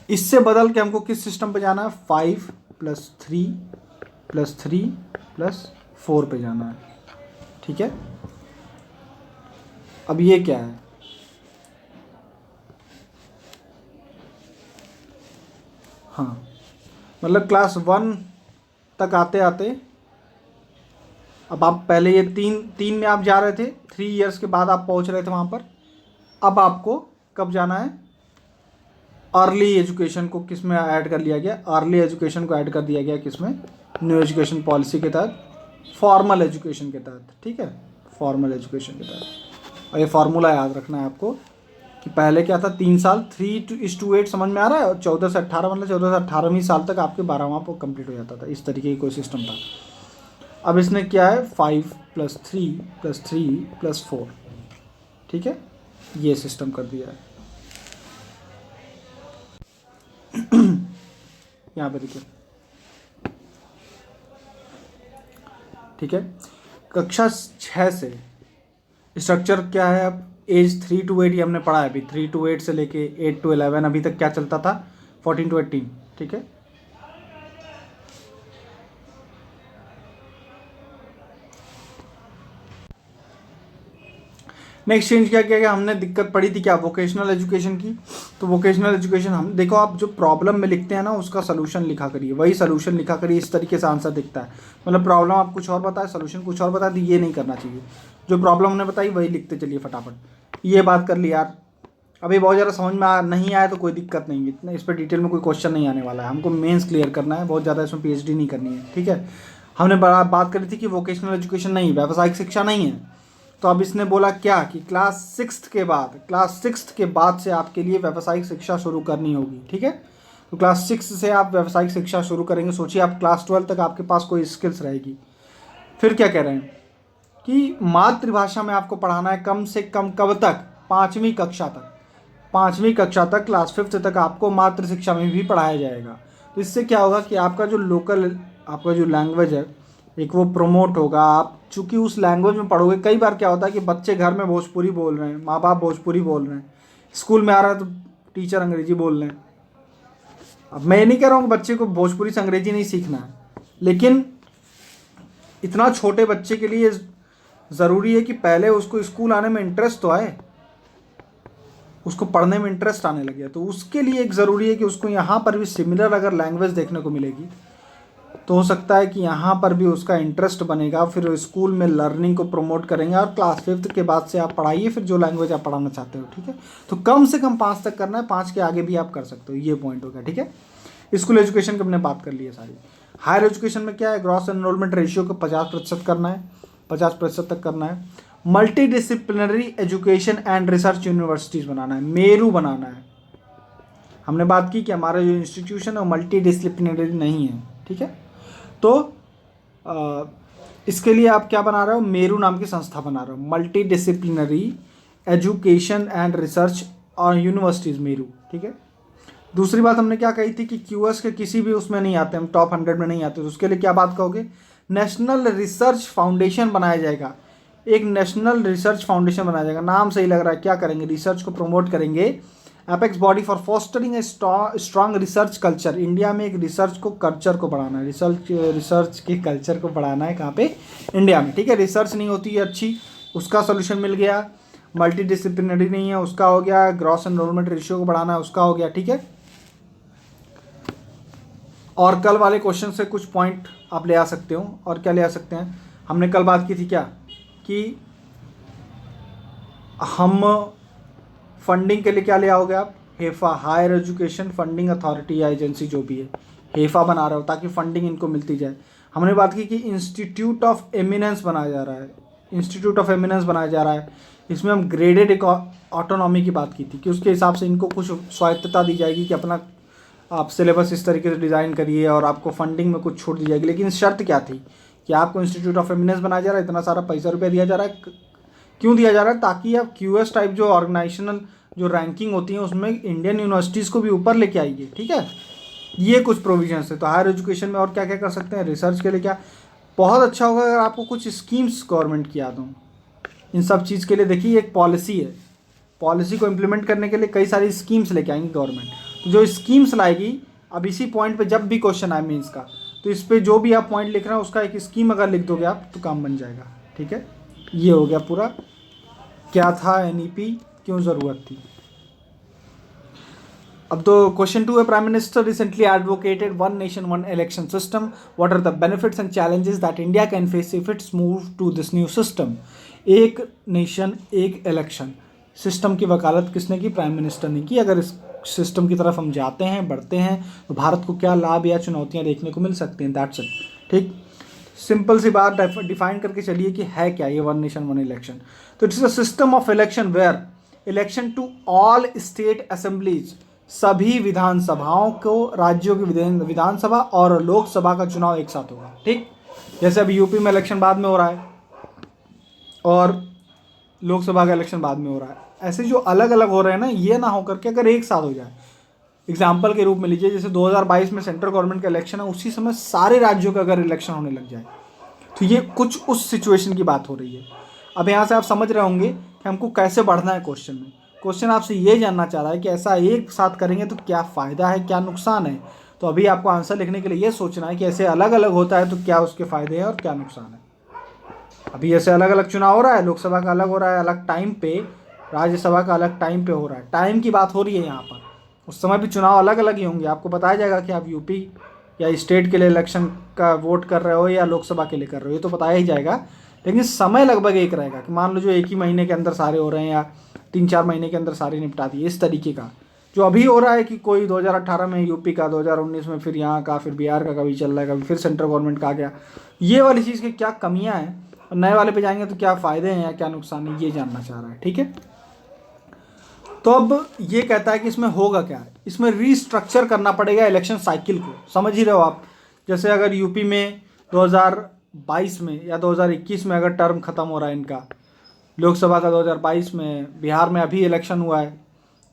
इससे बदल के हमको किस सिस्टम पे जाना है? 5+3+3+4 पे जाना है, ठीक है। अब ये क्या है? हाँ, मतलब क्लास 1 तक आते आते अब आप पहले ये तीन में आप जा रहे थे, 3 इयर्स के बाद आप पहुंच रहे थे वहाँ पर। अब आपको कब जाना है? अर्ली एजुकेशन को किस में ऐड कर लिया गया? अर्ली एजुकेशन को ऐड कर दिया गया किस में? न्यू एजुकेशन पॉलिसी के तहत, फॉर्मल एजुकेशन के तहत, ठीक है, फॉर्मल एजुकेशन के तहत। और ये फार्मूला याद रखना है आपको कि पहले क्या था? 3 साल, 3:8 समझ में आ रहा है, और 14 से 18 मतलब 14 से 18वीं साल तक आपके 12वां को कंप्लीट हो जाता था। इस तरीके की कोई सिस्टम था। अब इसने क्या है? 5+3+3+4, ठीक है, ये सिस्टम कर दिया है। यहाँ पे देखिए, ठीक है। कक्षा 6 से स्ट्रक्चर क्या है? अब एज 3 to 8 ये हमने पढ़ा है अभी। 3 to 8 से लेके 8 to 11 अभी तक क्या चलता था? 14 to 18, ठीक है। नेक्स्ट चेंज क्या किया गया? हमने दिक्कत पड़ी थी क्या? वोकेशनल एजुकेशन की। तो वोकेशनल एजुकेशन हम देखो, आप जो प्रॉब्लम में लिखते हैं ना उसका सोल्यूशन लिखा करिए, वही सोल्यूशन लिखा करिए। इस तरीके से आंसर दिखता है, मतलब प्रॉब्लम आप कुछ और बताए, सोल्यूशन कुछ और बताए, तो ये नहीं करना चाहिए। जो प्रॉब्लम हमने बताई वही लिखते चलिए फटाफट। ये बात कर ली यार। अभी बहुत ज़्यादा समझ में नहीं आया तो कोई दिक्कत नहीं है, इतना इस पर डिटेल में कोई क्वेश्चन नहीं आने वाला है। हमको मेंस क्लियर करना है, बहुत ज़्यादा इसमें PhD नहीं करनी है, ठीक है। हमने बात करी थी कि वोकेशनल एजुकेशन नहीं, व्यावसायिक शिक्षा नहीं है। तो अब इसने बोला क्या कि क्लास 6 के बाद से आपके लिए व्यावसायिक शिक्षा शुरू करनी होगी, ठीक है। तो क्लास 6 से आप व्यावसायिक शिक्षा शुरू करेंगे। सोचिए आप क्लास 12 तक आपके पास कोई स्किल्स रहेगी। फिर क्या कह रहे हैं कि मातृभाषा में आपको पढ़ाना है कम से कम कब तक? 5वीं कक्षा तक। 5वीं कक्षा तक, क्लास 5 तक आपको मातृ शिक्षा में भी पढ़ाया जाएगा। तो इससे क्या होगा कि आपका जो लोकल, आपका जो लैंग्वेज है एक वो प्रमोट होगा। आप चूँकि उस लैंग्वेज में पढ़ोगे, कई बार क्या होता है कि बच्चे घर में भोजपुरी बोल रहे हैं, माँ बाप भोजपुरी बोल रहे हैं, स्कूल में आ रहा है तो टीचर अंग्रेजी बोल रहे हैं। अब मैं ये नहीं कह रहा हूँ कि बच्चे को भोजपुरी से अंग्रेजी नहीं सीखना है, लेकिन इतना छोटे बच्चे के लिए ज़रूरी है कि पहले उसको स्कूल आने में इंटरेस्ट तो आए, उसको पढ़ने में इंटरेस्ट आने लगे। तो उसके लिए एक ज़रूरी है कि उसको यहाँ पर भी सिमिलर अगर लैंग्वेज देखने को मिलेगी तो हो सकता है कि यहाँ पर भी उसका इंटरेस्ट बनेगा, फिर वो स्कूल में लर्निंग को प्रमोट करेंगे और क्लास 5th के बाद से आप पढ़ाइए फिर जो लैंग्वेज आप पढ़ाना चाहते हो, ठीक है। तो कम से कम 5 तक करना है, 5 के आगे भी आप कर सकते हो, ये पॉइंट हो गया, ठीक है। स्कूल एजुकेशन की हमने बात कर ली है सारी। हायर एजुकेशन में क्या है, ग्रॉस एनरोलमेंट रेशियो को 50% करना है, 50% तक करना है। Multidisciplinary education and research universities बनाना है, मेरू बनाना है। हमने बात की कि हमारा जो इंस्टीट्यूशन है वो मल्टी डिसिप्लिनरी नहीं है, ठीक है। तो इसके लिए आप क्या बना रहे हो, मेरू नाम की संस्था बना रहे हो, multi disciplinary education and research और यूनिवर्सिटीज़, मेरू, ठीक है। दूसरी बात हमने क्या कही थी कि क्यूएस के किसी भी उसमें नहीं आते, हम टॉप 100 में नहीं आते, तो उसके लिए क्या बात कहोगे, नेशनल रिसर्च फाउंडेशन बनाया जाएगा। एक नेशनल रिसर्च फाउंडेशन बनाया जाएगा, नाम सही लग रहा है। क्या करेंगे, रिसर्च को प्रमोट करेंगे। Apex body for fostering a strong research culture, India में एक रिसर्च को कल्चर को बढ़ाना है, रिसर्च के कल्चर को बढ़ाना है, कहाँ पे, इंडिया में, ठीक है। रिसर्च नहीं होती है अच्छी, उसका सोल्यूशन मिल गया। मल्टी डिसिप्लिनरी नहीं है, उसका हो गया। ग्रॉस एनरोलमेंट रेशियो को बढ़ाना है, उसका हो गया, ठीक है। और कल वाले क्वेश्चन से कुछ पॉइंट आप ले आ सकते हो। और क्या ले आ सकते हैं, हमने कल बात की थी क्या कि हम फंडिंग के लिए क्या ले आओगे आप, हेफा, हायर एजुकेशन फंडिंग अथॉरिटी या एजेंसी जो भी है, हेफा बना रहे हो ताकि फंडिंग इनको मिलती जाए। हमने बात की कि इंस्टीट्यूट ऑफ एमिनेंस बनाया जा रहा है, इंस्टीट्यूट ऑफ एमिनेंस बनाया जा रहा है। इसमें हम ग्रेडेड ऑटोनॉमी की बात की थी कि उसके हिसाब से इनको कुछ स्वायत्तता दी जाएगी कि अपना आप सिलेबस इस तरीके से डिज़ाइन करिए और आपको फंडिंग में कुछ छूट दी जाएगी। लेकिन शर्त क्या थी कि आपको इंस्टीट्यूट ऑफ एमिनेंस बनाया जा रहा है, इतना सारा पैसा रुपया दिया जा रहा है। क्यों दिया जा रहा है, ताकि आप क्यूएस टाइप जो ऑर्गेनाइजेशनल जो रैंकिंग होती है उसमें इंडियन यूनिवर्सिटीज़ को भी ऊपर लेके आइए, ठीक है। ये कुछ प्रोविजंस है। तो हायर एजुकेशन में और क्या क्या कर सकते हैं, रिसर्च के लिए क्या बहुत अच्छा होगा अगर आपको कुछ स्कीम्स गवर्नमेंट की याद हों। इन सब चीज़ के लिए देखिए एक पॉलिसी है, पॉलिसी को इम्प्लीमेंट करने के लिए कई सारी स्कीम्स लेके आएंगी गवर्नमेंट। तो जो स्कीम्स लाएगी, अब इसी पॉइंट पे जब भी क्वेश्चन आए मीन्स का, तो इस पे जो भी आप पॉइंट लिख रहे हैं उसका एक स्कीम अगर लिख दोगे आप तो काम बन जाएगा, ठीक है। ये हो गया पूरा क्या था एनईपी, क्यों ज़रूरत थी। अब तो क्वेश्चन 2 है, prime minister recently advocated one nation one election system, what are the benefits and challenges that India can face if its move to this new system. एक नेशन एक इलेक्शन सिस्टम की वकालत किसने की, प्राइम मिनिस्टर ने की। अगर इस सिस्टम की तरफ हम जाते हैं, बढ़ते हैं, तो भारत को क्या लाभ या चुनौतियां देखने को मिल सकती हैं, दैट्स इट, ठीक। सिंपल सी बात डिफाइन करके चलिए कि है क्या ये वन नेशन वन इलेक्शन। तो it's a system of election where election to all state assemblies, सभी विधानसभाओं को, राज्यों की विधानसभा और लोकसभा का चुनाव एक साथ होगा, ठीक। जैसे अभी यूपी में इलेक्शन बाद में हो रहा है और लोकसभा का इलेक्शन बाद में हो रहा है, ऐसे जो अलग अलग हो रहे हैं ना, ये ना होकर के अगर एक साथ हो जाए। एग्जाम्पल के रूप में लीजिए, जैसे 2022 में सेंट्रल गवर्नमेंट का इलेक्शन है, उसी समय सारे राज्यों का अगर इलेक्शन होने लग जाए, तो ये कुछ उस सिचुएशन की बात हो रही है। अब यहाँ से आप समझ रहे होंगे कि हमको कैसे बढ़ना है क्वेश्चन में। क्वेश्चन आपसे ये जानना चाह रहा है कि ऐसा एक साथ करेंगे तो क्या फ़ायदा है, क्या नुकसान है। तो अभी आपको आंसर लिखने के लिए ये सोचना है कि ऐसे अलग अलग होता है तो क्या उसके फ़ायदे हैं और क्या नुकसान है। अभी ऐसे अलग अलग चुनाव हो रहा है, लोकसभा का अलग हो रहा है अलग टाइम पे, राज्यसभा का अलग टाइम पे हो रहा है, टाइम की बात हो रही है यहाँ पर। उस समय भी चुनाव अलग अलग ही होंगे। आपको बताया जाएगा कि आप यूपी या स्टेट के लिए इलेक्शन का वोट कर रहे हो या लोकसभा के लिए कर रहे हो, ये तो बताया ही जाएगा। लेकिन समय लगभग एक रहेगा कि मान लो जो एक ही महीने के अंदर सारे हो रहे हैं या 3-4 महीने के अंदर सारे निपटा दिए, इस तरीके का। जो अभी हो रहा है कि कोई 2018 में यूपी का, 2019 में फिर यहाँ का, फिर बिहार का कभी चल रहा है, कभी फिर सेंट्रल गवर्नमेंट का आ गया। ये वाली चीज़ की क्या कमियाँ हैं और नए वाले पे जाएंगे तो क्या फ़ायदे हैं या क्या नुकसान है, ये जानना चाह रहा है, ठीक है। तो अब ये कहता है कि इसमें होगा क्या, इसमें रीस्ट्रक्चर करना पड़ेगा इलेक्शन साइकिल को। समझ ही रहे हो आप, जैसे अगर यूपी में 2022 में या 2021 में अगर टर्म ख़त्म हो रहा है इनका, लोकसभा का 2022 में, बिहार में अभी इलेक्शन हुआ है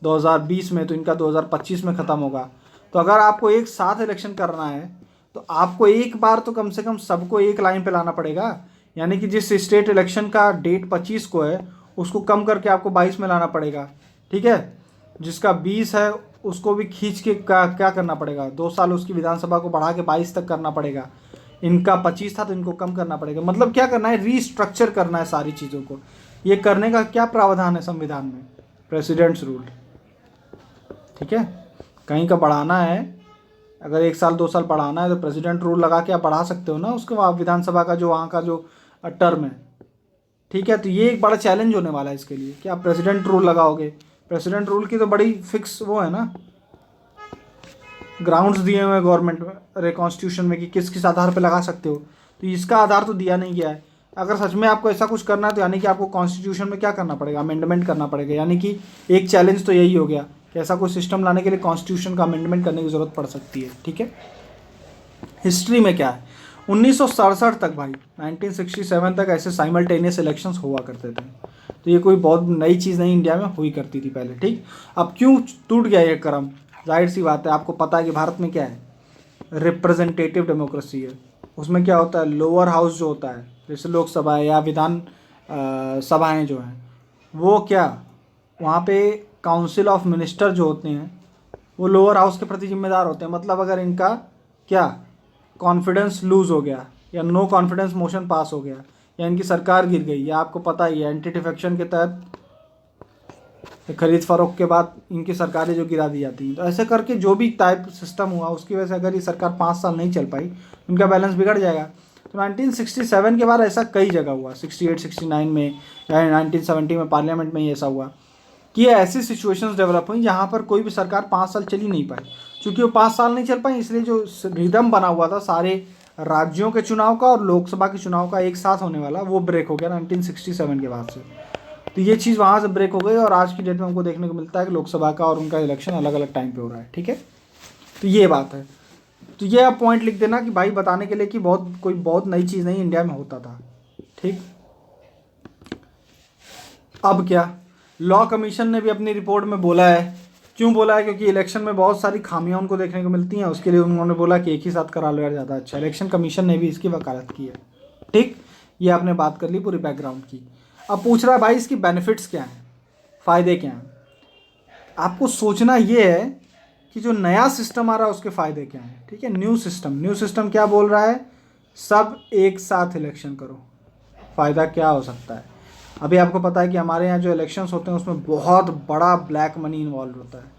2020 में, तो इनका 2025 में ख़त्म होगा। तो अगर आपको एक साथ इलेक्शन करना है तो आपको एक बार तो कम से कम सबको एक लाइन पे लाना पड़ेगा। यानी कि जिस स्टेट इलेक्शन का डेट 25 को है उसको कम करके आपको 22 में लाना पड़ेगा, ठीक है। जिसका 20 है उसको भी खींच के क्या करना पड़ेगा, 2 साल उसकी विधानसभा को बढ़ा के 22 तक करना पड़ेगा। इनका 25 था तो इनको कम करना पड़ेगा। मतलब क्या करना है, रीस्ट्रक्चर करना है सारी चीज़ों को। ये करने का क्या प्रावधान है संविधान में, प्रेसिडेंट्स रूल, ठीक है। कहीं का बढ़ाना है अगर 1 साल 2 साल बढ़ाना है तो प्रेसिडेंट रूल लगा के आप बढ़ा सकते हो ना उसके बाद विधानसभा का जो वहाँ का जो टर्म है, ठीक है। तो ये एक बड़ा चैलेंज होने वाला है इसके लिए कि आप प्रेसिडेंट रूल लगाओगे। प्रेसिडेंट रूल की तो बड़ी फिक्स वो है ना, ग्राउंड्स दिए हुए हैं गवर्नमेंट में कॉन्स्टिट्यूशन में कि किस किस आधार पे लगा सकते हो, तो इसका आधार तो दिया नहीं गया है। अगर सच में आपको ऐसा कुछ करना है तो यानी कि आपको कॉन्स्टिट्यूशन में क्या करना पड़ेगा, अमेंडमेंट करना पड़ेगा। यानी कि एक चैलेंज तो यही हो गया कि ऐसा कोई सिस्टम लाने के लिए कॉन्स्टिट्यूशन का अमेंडमेंट करने की ज़रूरत पड़ सकती है, ठीक है। हिस्ट्री में क्या है, 1967 तक भाई 1967 तक ऐसे साइमल्टेनियस इलेक्शंस हुआ करते थे। तो ये कोई बहुत नई चीज़ नहीं इंडिया में हुई करती थी पहले, ठीक। अब क्यों टूट गया ये क्रम, जाहिर सी बात है, आपको पता है कि भारत में क्या है, रिप्रेजेंटेटिव डेमोक्रेसी है। उसमें क्या होता है, लोअर हाउस जो होता है जैसे लोकसभा या विधान सभाएँ जो हैं वो क्या, वहाँ पे काउंसिल ऑफ मिनिस्टर जो होते हैं वो लोअर हाउस के प्रति जिम्मेदार होते हैं। मतलब अगर इनका क्या कॉन्फिडेंस लूज हो गया या नो कॉन्फिडेंस मोशन पास हो गया या इनकी सरकार गिर गई, या आपको पता ही है एंटी डिफेक्शन के तहत खरीद फरोख्त के बाद इनकी सरकारें जो गिरा दी जाती हैं। तो ऐसे करके जो भी टाइप सिस्टम हुआ उसकी वजह से अगर ये सरकार 5 साल नहीं चल पाई उनका बैलेंस बिगड़ जाएगा। तो 1967 के बाद ऐसा कई जगह हुआ, 68 69 में या 1970 में पार्लियामेंट में ही ऐसा हुआ कि ऐसी सिचुएशंस डेवलप हुई जहाँ पर कोई भी सरकार 5 साल चल ही नहीं पाई। चूँकि वो 5 साल नहीं चल पाई इसलिए जो रिदम बना हुआ था सारे राज्यों के चुनाव का और लोकसभा के चुनाव का एक साथ होने वाला, वो ब्रेक हो गया 1967 के बाद से। तो ये चीज़ वहाँ से ब्रेक हो गई और आज की डेट में हमको देखने को मिलता है कि लोकसभा का और उनका इलेक्शन अलग अलग टाइम पे हो रहा है, ठीक है। तो ये बात है। तो ये आप पॉइंट लिख देना कि भाई बताने के लिए कि बहुत नई चीज़ नहीं इंडिया में होता था, ठीक। अब क्या, लॉ कमीशन ने भी अपनी रिपोर्ट में बोला है, क्यों बोला है, क्योंकि इलेक्शन में बहुत सारी खामियां उनको देखने को मिलती हैं, उसके लिए उन्होंने बोला कि एक ही साथ करा लो यार ज़्यादा अच्छा। इलेक्शन कमीशन ने भी इसकी वकालत की है, ठीक। ये आपने बात कर ली पूरी बैकग्राउंड की। अब पूछ रहा है भाई इसकी बेनिफिट्स क्या हैं, फ़ायदे क्या हैं। आपको सोचना ये है कि जो नया सिस्टम आ रहा है उसके फ़ायदे क्या हैं, ठीक है। न्यू सिस्टम क्या बोल रहा है, सब एक साथ इलेक्शन करो। फ़ायदा क्या हो सकता है, अभी आपको पता है कि हमारे यहाँ जो इलेक्शंस होते हैं उसमें बहुत बड़ा ब्लैक मनी इन्वॉल्व होता है।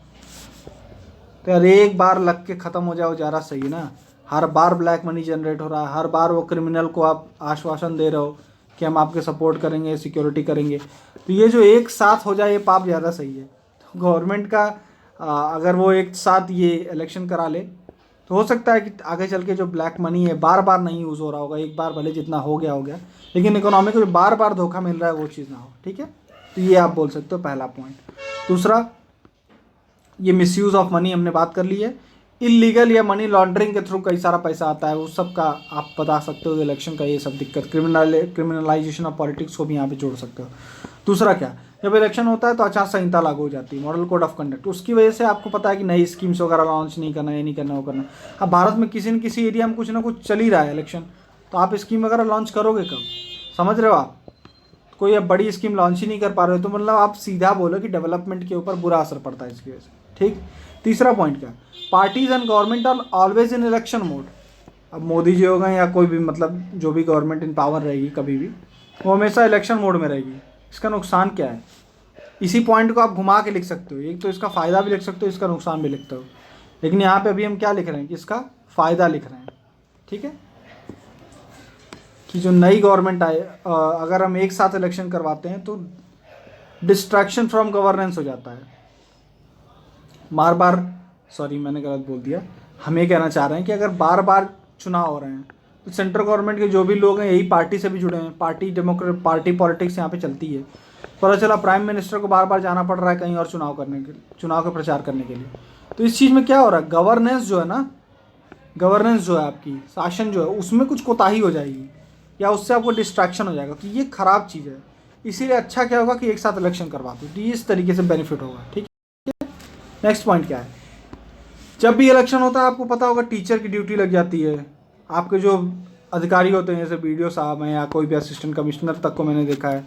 तो यार एक बार लग के ख़त्म हो जाए वो ज़्यादा सही ना। हर बार ब्लैक मनी जनरेट हो रहा है, हर बार वो क्रिमिनल को आप आश्वासन दे रहे हो कि हम आपके सपोर्ट करेंगे, सिक्योरिटी करेंगे। तो ये जो एक साथ हो जाए ये पाप ज़्यादा सही है। तो गवर्नमेंट का अगर वो एक साथ ये इलेक्शन करा ले तो हो सकता है कि आगे चल के जो ब्लैक मनी है बार बार नहीं यूज़ हो रहा होगा, एक बार भले जितना हो गया, लेकिन इकोनॉमी को जो बार बार धोखा मिल रहा है वो चीज़ ना हो, ठीक है। तो ये आप बोल सकते हो पहला पॉइंट। दूसरा, ये मिसयूज़ ऑफ मनी हमने बात कर ली है। इलीगल या मनी लॉन्ड्रिंग के थ्रू कई सारा पैसा आता है, उस सब का आप बता सकते हो इलेक्शन का ये सब दिक्कत। क्रिमिनलाइजेशन ऑफ पॉलिटिक्स को भी यहाँ पे जोड़ सकते हो। दूसरा क्या, जब इलेक्शन होता है तो आचार संहिता लागू हो जाती है, मॉडल कोड ऑफ कंडक्ट। उसकी वजह से आपको पता है कि नई स्कीम्स वगैरह लॉन्च नहीं करना, ये नहीं करना, वो करना। अब भारत में किसी न किसी एरिया में कुछ ना कुछ चल ही रहा है इलेक्शन, तो आप स्कीम वगैरह लॉन्च करोगे कब, समझ रहे हो आप। कोई अब बड़ी स्कीम लॉन्च ही नहीं कर पा रहे हो तो मतलब आप सीधा बोलो कि डेवलपमेंट के ऊपर बुरा असर पड़ता है इसकी वजह से, ठीक। तीसरा पॉइंट क्या, parties and government are always in election mode. अब मोदी जी हो गए या कोई भी मतलब जो भी गवर्नमेंट इन पावर रहेगी कभी भी, वो हमेशा इलेक्शन मोड में रहेगी। इसका नुकसान क्या है, इसी पॉइंट को आप घुमा के लिख सकते हो। एक तो इसका फ़ायदा भी लिख सकते हो, इसका नुकसान भी लिखते हो, लेकिन यहाँ पे अभी हम क्या लिख रहे हैं कि इसका फ़ायदा लिख रहे हैं, ठीक है। कि जो नई गवर्नमेंट आए, अगर हम एक साथ इलेक्शन करवाते हैं तो डिस्ट्रैक्शन फ्रॉम गवर्नेंस हो जाता है। बार बार, सॉरी मैंने गलत बोल दिया, हम ये कहना चाह रहे हैं कि अगर बार बार चुनाव हो रहे हैं तो सेंट्रल गवर्नमेंट के जो भी लोग हैं यही पार्टी से भी जुड़े हैं, पार्टी पॉलिटिक्स यहाँ पे चलती है। पता चला प्राइम मिनिस्टर को बार बार जाना पड़ रहा है कहीं और चुनाव का प्रचार करने के लिए। तो इस चीज़ में क्या हो रहा है, गवर्नेंस जो है आपकी शासन जो है उसमें कुछ कोताही हो जाएगी या उससे आपको डिस्ट्रैक्शन हो जाएगा। तो ये ख़राब चीज़ है। इसीलिए अच्छा क्या होगा कि एक साथ इलेक्शन करवा दो, तो इस तरीके से बेनिफिट होगा, ठीक है। नेक्स्ट पॉइंट क्या है, जब भी इलेक्शन होता है आपको पता होगा टीचर की ड्यूटी लग जाती है। आपके जो अधिकारी होते हैं जैसे BDO साहब हैं या कोई भी असिस्टेंट कमिश्नर तक को मैंने देखा है,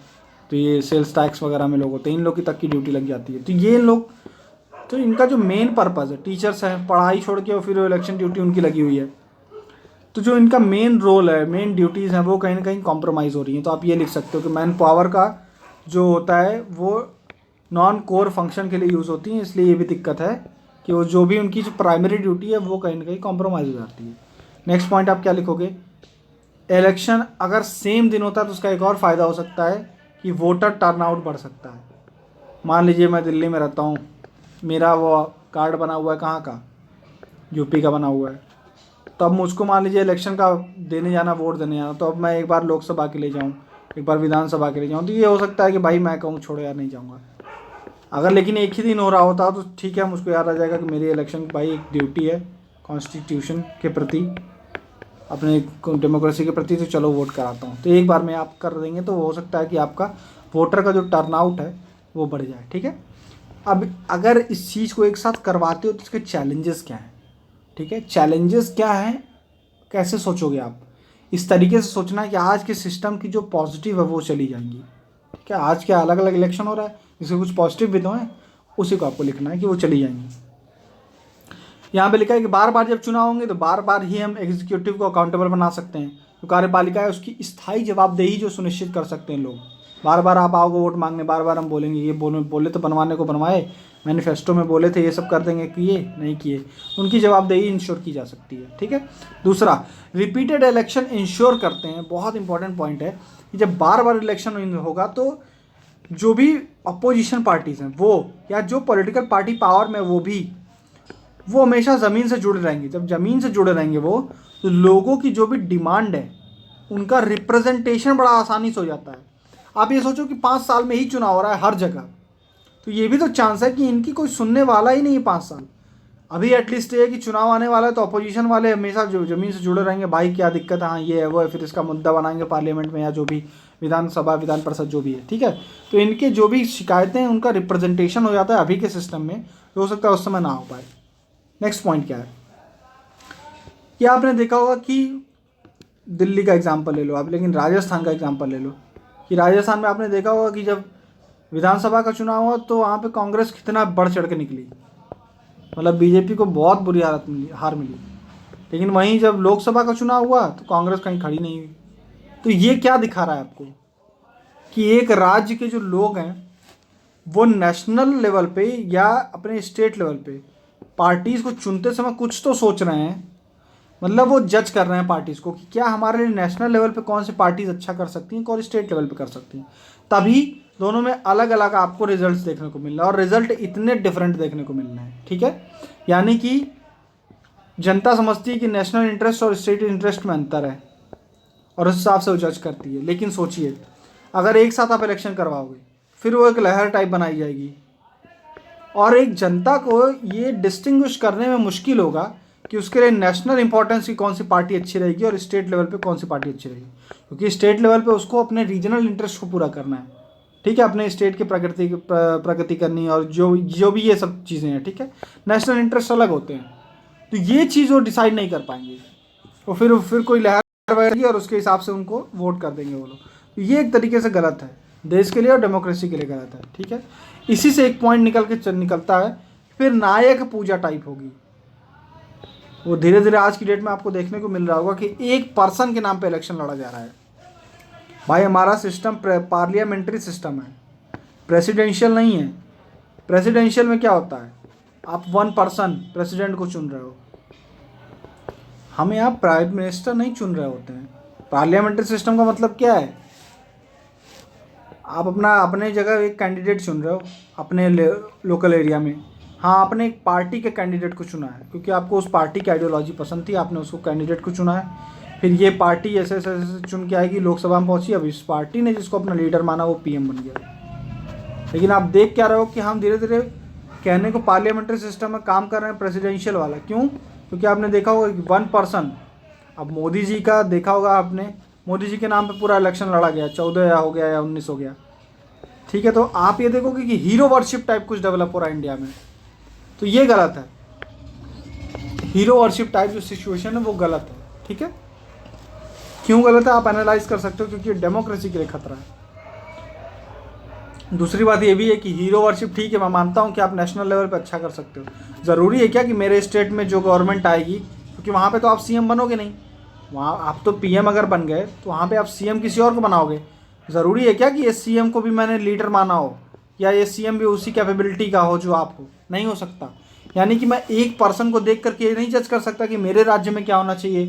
तो ये सेल्स टैक्स वगैरह में लोग होते हैं, इन लोग की तक की ड्यूटी लग जाती है। तो ये लोग, तो इनका जो मेन पर्पज़ है, टीचर्स हैं पढ़ाई छोड़ के और फिर इलेक्शन ड्यूटी उनकी लगी हुई है, तो जो इनका मेन रोल है, मेन ड्यूटीज़ हैं वो कहीं ना कहीं कॉम्प्रोमाइज़ हो रही हैं। तो आप ये लिख सकते हो कि मैन पावर का जो होता है वो नॉन कोर फंक्शन के लिए यूज़ होती है, इसलिए ये भी दिक्कत है कि वो जो भी उनकी जो प्राइमरी ड्यूटी है वो कहीं ना कहीं कॉम्प्रोमाइज़ हो जाती है। नेक्स्ट पॉइंट आप क्या लिखोगे, इलेक्शन अगर सेम दिन होता है तो उसका एक और फ़ायदा हो सकता है कि वोटर टर्नआउट बढ़ सकता है। मान लीजिए मैं दिल्ली में रहता हूँ, मेरा वो कार्ड बना हुआ है कहाँ का, यूपी का बना हुआ है, तो अब मुझको मान लीजिए इलेक्शन का देने जाना, वोट देने जाना, तो अब मैं एक बार लोकसभा के लिए जाऊँ, एक बार विधानसभा के लिए जाऊँ, तो ये हो सकता है कि भाई मैं कहूँ छोड़ो यार नहीं जाऊँगा। अगर लेकिन एक ही दिन हो रहा होता तो ठीक है, मुझको याद आ जाएगा कि मेरी इलेक्शन भाई एक ड्यूटी है कॉन्स्टिट्यूशन के प्रति, अपने डेमोक्रेसी के प्रति, तो चलो वोट कराता हूँ। तो एक बार में आप कर देंगे तो हो सकता है कि आपका वोटर का जो टर्नआउट है वो बढ़ जाए। ठीक है, अब अगर इस चीज़ को एक साथ करवाते हो तो इसके चैलेंजेस क्या हैं। ठीक है, चैलेंजेस क्या हैं, कैसे सोचोगे आप, इस तरीके से सोचना है कि आज के सिस्टम की जो पॉजिटिव है वो चली जाएंगी। ठीक है, आज क्या अलग अलग इलेक्शन हो रहा है, इसके कुछ पॉजिटिव भी तो हैं, उसी को आपको लिखना है कि वो चली जाएंगी। यहाँ पे लिखा है कि बार बार जब चुनाव होंगे तो बार बार ही हम एग्जीक्यूटिव को अकाउंटेबल बना सकते हैं। जो कार्यपालिका है उसकी स्थायी जवाबदेही जो सुनिश्चित कर सकते हैं लोग। बार बार आप आओगे वोट मांगने, बार बार हम बोलेंगे ये बोले तो बनवाने को बनवाए, मैनिफेस्टो में बोले थे ये सब कर देंगे, किए नहीं किए, उनकी जवाबदेही इंश्योर की जा सकती है। ठीक है, दूसरा रिपीटेड इलेक्शन इंश्योर करते हैं, बहुत इंपॉर्टेंट पॉइंट है कि जब बार बार इलेक्शन होगा तो जो भी अपोजिशन पार्टीज हैं वो, या जो पॉलिटिकल पार्टी पावर में वो हमेशा ज़मीन से जुड़े रहेंगे। जब ज़मीन से जुड़े रहेंगे वो, तो लोगों की जो भी डिमांड है उनका रिप्रेजेंटेशन बड़ा आसानी से हो जाता है। आप ये सोचो कि 5 साल में ही चुनाव हो रहा है हर जगह, तो ये भी तो चांस है कि इनकी कोई सुनने वाला ही नहीं है 5 साल। अभी एटलीस्ट ये है कि चुनाव आने वाला है तो अपोजिशन वाले हमेशा जो ज़मीन से जुड़े रहेंगे, भाई क्या दिक्कत है, हाँ ये है वो है, फिर इसका मुद्दा बनाएंगे पार्लियामेंट में या जो भी विधानसभा विधान परिषद जो भी है। ठीक है, तो इनके जो भी शिकायतें हैं उनका रिप्रेजेंटेशन हो जाता है अभी के सिस्टम में, तो हो सकता है उस समय ना हो पाए। नेक्स्ट पॉइंट क्या है, ये आपने देखा होगा कि दिल्ली का एग्जाम्पल ले लो आप, लेकिन राजस्थान का एग्जाम्पल ले लो कि राजस्थान में आपने देखा होगा कि जब विधानसभा का चुनाव हुआ तो वहाँ पे कांग्रेस कितना बढ़ चढ़ के निकली, मतलब बीजेपी को बहुत बुरी हार मिली। लेकिन वहीं जब लोकसभा का चुनाव हुआ तो कांग्रेस कहीं खड़ी नहीं हुई। तो ये क्या दिखा रहा है आपको कि एक राज्य के जो लोग हैं वो नेशनल लेवल पे या अपने स्टेट लेवल पे पार्टीज़ को चुनते समय कुछ तो सोच रहे हैं, मतलब वो जज कर रहे हैं पार्टीज़ को कि क्या हमारे लिए नेशनल लेवल पे कौन सी पार्टीज़ अच्छा कर सकती हैं, कौन स्टेट लेवल पे कर सकती हैं। तभी दोनों में अलग अलग आपको रिजल्ट्स देखने को मिल रहा है, और रिजल्ट इतने डिफरेंट देखने को मिल रहे हैं। ठीक है, यानी कि जनता समझती है कि नेशनल इंटरेस्ट और स्टेट इंटरेस्ट में अंतर है और उस हिसाब से वो जज करती है। लेकिन सोचिए अगर एक साथ आप इलेक्शन करवाओगे फिर वो एक लहर टाइप बनाई जाएगी, और एक जनता को ये डिस्टिंग्विश करने में मुश्किल होगा कि उसके लिए नेशनल इंपॉर्टेंस की कौन सी पार्टी अच्छी रहेगी और स्टेट लेवल पे कौन सी पार्टी अच्छी रहेगी, क्योंकि स्टेट लेवल पे उसको अपने रीजनल इंटरेस्ट को पूरा करना है। ठीक है, अपने स्टेट की प्रगति करनी और जो भी ये सब चीज़ें हैं। ठीक है, नेशनल इंटरेस्ट अलग होते हैं, तो ये चीज़ वो डिसाइड नहीं कर पाएंगे, और फिर कोई लहर बहेगी और उसके हिसाब से उनको वोट कर देंगे वो लोग। तो ये एक तरीके से गलत है, देश के लिए और डेमोक्रेसी के लिए गलत है। ठीक है, इसी से एक पॉइंट निकलता है, फिर नायक पूजा टाइप होगी। वो धीरे धीरे आज की डेट में आपको देखने को मिल रहा होगा कि एक पर्सन के नाम पे इलेक्शन लड़ा जा रहा है। भाई हमारा सिस्टम पार्लियामेंट्री सिस्टम है, प्रेसिडेंशियल नहीं है। प्रेसिडेंशियल में क्या होता है, आप 1 पर्सन प्रेसिडेंट को चुन रहे हो, हमें आप प्राइम मिनिस्टर नहीं चुन रहे होते हैं। पार्लियामेंट्री सिस्टम का मतलब क्या है, आप अपने जगह एक कैंडिडेट चुन रहे हो अपने लोकल एरिया में। हाँ, आपने एक पार्टी के कैंडिडेट को चुना है क्योंकि आपको उस पार्टी की आइडियोलॉजी पसंद थी, आपने उसको कैंडिडेट को चुना है। फिर ये पार्टी ऐसे चुन के आएगी, लोकसभा में पहुंची, अब इस पार्टी ने जिसको अपना लीडर माना वो पीएम बन गया। लेकिन आप देख क्या रहे हो कि हम धीरे धीरे कहने को पार्लियामेंट्री सिस्टम में काम कर रहे हैं प्रेसिडेंशियल वाला। क्यों? क्योंकि आपने देखा होगा 1 पर्सन, अब मोदी जी का देखा होगा आपने, मोदी जी के नाम पे पूरा इलेक्शन लड़ा गया, 14 हो गया या 19 हो गया। ठीक है, तो आप ये देखोगे कि हीरो वर्शिप टाइप कुछ डेवलप हो रहा है इंडिया में, तो ये गलत है। हीरो वर्शिप टाइप जो सिचुएशन है वो गलत है। ठीक है, क्यों गलत है आप एनालाइज कर सकते हो, क्योंकि डेमोक्रेसी के लिए खतरा है। दूसरी बात ये भी है कि हीरो वर्शिप ठीक है, मैं मानता हूँ कि आप नेशनल लेवल पे अच्छा कर सकते हो। ज़रूरी है क्या कि मेरे स्टेट में जो गवर्नमेंट आएगी, क्योंकि वहाँ पे तो आप सीएम बनोगे नहीं, वहाँ आप तो पीएम अगर बन गए तो वहाँ पे आप सीएम किसी और को बनाओगे। ज़रूरी है क्या कि इस सीएम को भी मैंने लीडर माना हो या ये सीएम भी उसी कैपेबिलिटी का हो जो आप हो? नहीं हो सकता। यानी कि मैं एक पर्सन को देख करके ये नहीं जज कर सकता कि मेरे राज्य में क्या होना चाहिए।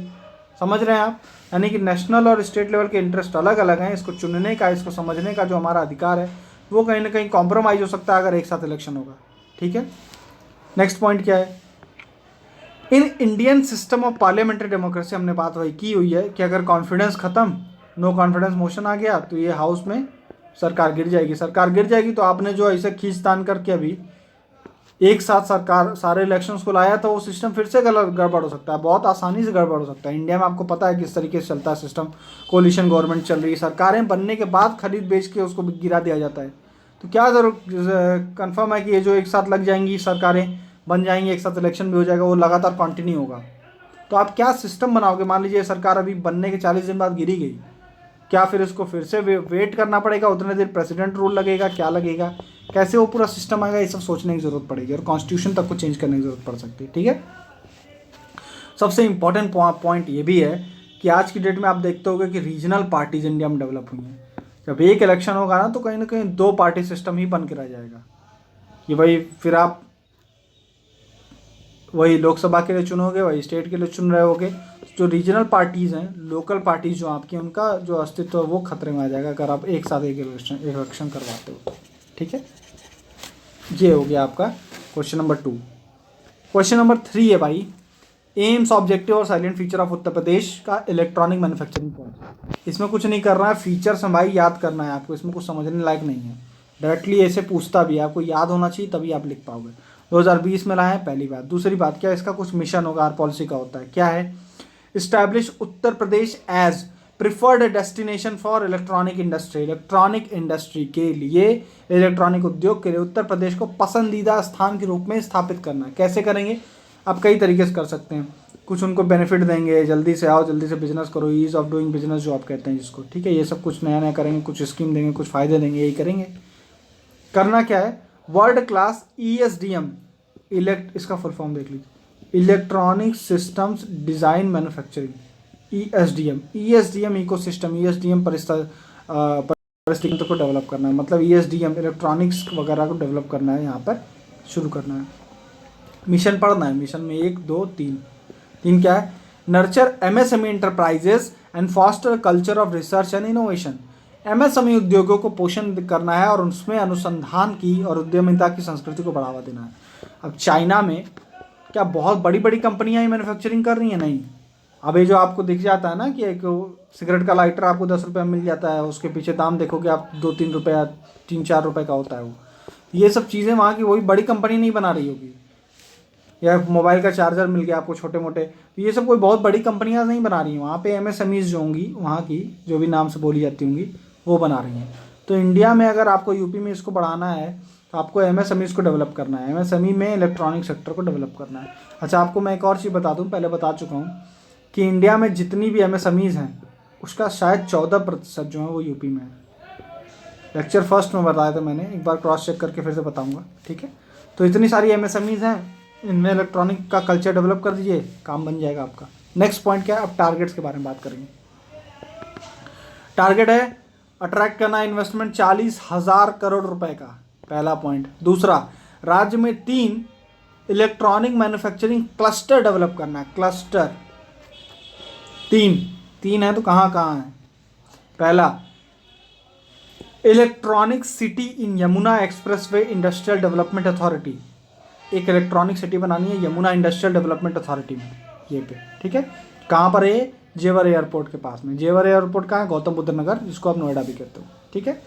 समझ रहे हैं आप? यानी कि नेशनल और स्टेट लेवल के इंटरेस्ट अलग अलग हैं। इसको चुनने का, इसको समझने का जो हमारा अधिकार है वो कहीं ना कहीं कॉम्प्रोमाइज़ हो सकता है अगर एक साथ इलेक्शन होगा। ठीक है, नेक्स्ट पॉइंट क्या है? In Indian system of parliamentary democracy हमने बात वही की हुई है कि अगर कॉन्फिडेंस खत्म, नो कॉन्फिडेंस मोशन आ गया तो ये हाउस में सरकार गिर जाएगी। सरकार गिर जाएगी तो आपने जो ऐसे खींचतान करके अभी एक साथ सरकार सारे इलेक्शंस को लाया तो वो सिस्टम फिर से गड़बड़ हो सकता है, बहुत आसानी से गड़बड़ हो सकता है। इंडिया में आपको पता है किस तरीके से चलता है सिस्टम, कोलिशन गवर्नमेंट चल रही है, सरकारें बनने के बाद खरीद बेच के उसको गिरा दिया जाता है। तो क्या जरूर कन्फर्म है कि ये जो एक साथ लग जाएंगी सरकारें बन जाएंगी, एक साथ इलेक्शन भी हो जाएगा, वो लगातार कंटिन्यू होगा। तो आप क्या सिस्टम बनाओगे? मान लीजिए सरकार अभी बनने के 40 दिन बाद गिरी गई, क्या फिर इसको फिर से वेट करना पड़ेगा, उतने देर प्रेसिडेंट रूल लगेगा, क्या लगेगा, कैसे वो पूरा सिस्टम आएगा, ये सब सोचने की जरूरत पड़ेगी और कॉन्स्टिट्यूशन तक को चेंज करने की जरूरत पड़ सकती है। ठीक है, सबसे इंपॉर्टेंट पॉइंट ये भी है कि आज की डेट में आप देखते होगे कि रीजनल पार्टीज इंडिया में डेवलप हुई हैं। जब एक इलेक्शन होगा ना तो कहीं ना कहीं 2 पार्टी सिस्टम ही बन के रह जाएगा कि भाई फिर आप वही लोकसभा के लिए चुनोगे, वही स्टेट के लिए चुन रहे होगे। जो रीजनल पार्टीज़ हैं, लोकल पार्टीज जो आपकी, उनका जो अस्तित्व है वो खतरे में आ जाएगा अगर आप एक साथ एक इलेक्शन करवाते हो। ठीक है, ये हो गया आपका क्वेश्चन नंबर 2। क्वेश्चन नंबर 3 है भाई, एम्स, ऑब्जेक्टिव और साइलेंट फीचर ऑफ उत्तर प्रदेश का इलेक्ट्रॉनिक मैन्युफैक्चरिंग पॉलिसी। इसमें कुछ नहीं करना है, फीचर्स हैं भाई, याद करना है आपको, इसमें कुछ समझने लायक नहीं है। डायरेक्टली ऐसे पूछता भी है, आपको याद होना चाहिए तभी आप लिख पाओगे। 2020 में लाए हैं, पहली बात। दूसरी बात, क्या इसका कुछ मिशन होगा, हर पॉलिसी का होता है, क्या है? Establish Uttar Pradesh as preferred destination for electronic industry. Electronic industry के लिए, इलेक्ट्रॉनिक उद्योग के लिए उत्तर प्रदेश को पसंदीदा स्थान के रूप में स्थापित करना है। कैसे करेंगे? आप कई तरीके से कर सकते हैं। कुछ उनको बेनिफिट देंगे, जल्दी से आओ, जल्दी से बिजनेस करो, ईज ऑफ डूइंग बिजनेस जो आप कहते हैं जिसको। ठीक है, ये सब कुछ नया नया करेंगे, कुछ स्कीम देंगे, कुछ फायदे देंगे, यही करेंगे। करना क्या है? वर्ल्ड क्लास ESDM, इसका फुल फॉर्म देख लीजिए, electronic systems design manufacturing, ESDM ecosystem, ESDM परिस्थितियों को डेवलप करना है। मतलब ESDM इलेक्ट्रॉनिक्स वगैरह को डेवलप करना है, यहाँ पर शुरू करना है। मिशन पढ़ना है, मिशन में 1 2 3 क्या है? Nurture MSME enterprises and foster culture of research and innovation. MSME उद्योगों को पोषण करना है और उसमें अनुसंधान की और उद्यमिता की संस्कृति को बढ़ावा देना है। अब चाइना में क्या बहुत बड़ी बड़ी कंपनियां ही मैन्युफैक्चरिंग कर रही हैं? नहीं। अब ये जो आपको दिख जाता है ना कि एक सिगरेट का लाइटर आपको 10 रुपये में मिल जाता है, उसके पीछे दाम देखोगे आप 2-3 रुपये, 3-4 रुपये का होता है वो। ये सब चीज़ें वहाँ की वही बड़ी कंपनी नहीं बना रही होगी। या मोबाइल का चार्जर मिल गया आपको छोटे मोटे, तो ये सब कोई बहुत बड़ी कंपनियां नहीं बना रही हैं। वहाँ पे MSMEs जो होंगी, वहाँ की जो भी नाम से बोली जाती होंगी, वो बना रही हैं। तो इंडिया में अगर आपको यूपी में इसको बढ़ाना है तो आपको MSMEs को डेवलप करना है। MSME में इलेक्ट्रॉनिक सेक्टर को डेवलप करना है। अच्छा, आपको मैं एक और चीज़ बता दूँ, पहले बता चुका हूँ कि इंडिया में जितनी भी MSMEs हैं उसका शायद 14% जो है वो यूपी में है। लेक्चर फर्स्ट में बताया था मैंने, एक बार क्रॉस चेक करके फिर से बताऊँगा। ठीक है, तो इतनी सारी MSMEs हैं, इनमें इलेक्ट्रॉनिक का कल्चर डेवलप कर दीजिए, काम बन जाएगा आपका। नेक्स्ट पॉइंट क्या है? अब टारगेट्स के बारे में बात करेंगे। टारगेट है अट्रैक्ट करना इन्वेस्टमेंट 40,000 करोड़ रुपए का, पहला पॉइंट। दूसरा, राज्य में 3 इलेक्ट्रॉनिक मैन्युफैक्चरिंग क्लस्टर डेवलप करना है। क्लस्टर 3 है तो कहाँ कहाँ है? पहला, electronic city in Yamuna expressway industrial development authority. एक इलेक्ट्रॉनिक सिटी बनानी है यमुना इंडस्ट्रियल डेवलपमेंट अथॉरिटी में, ये पे। ठीक है, कहाँ पर है? जेवर एयरपोर्ट के पास में। जेवर एयरपोर्ट कहाँ है? गौतम बुद्ध नगर, जिसको आप नोएडा भी कहते हो। ठीक है,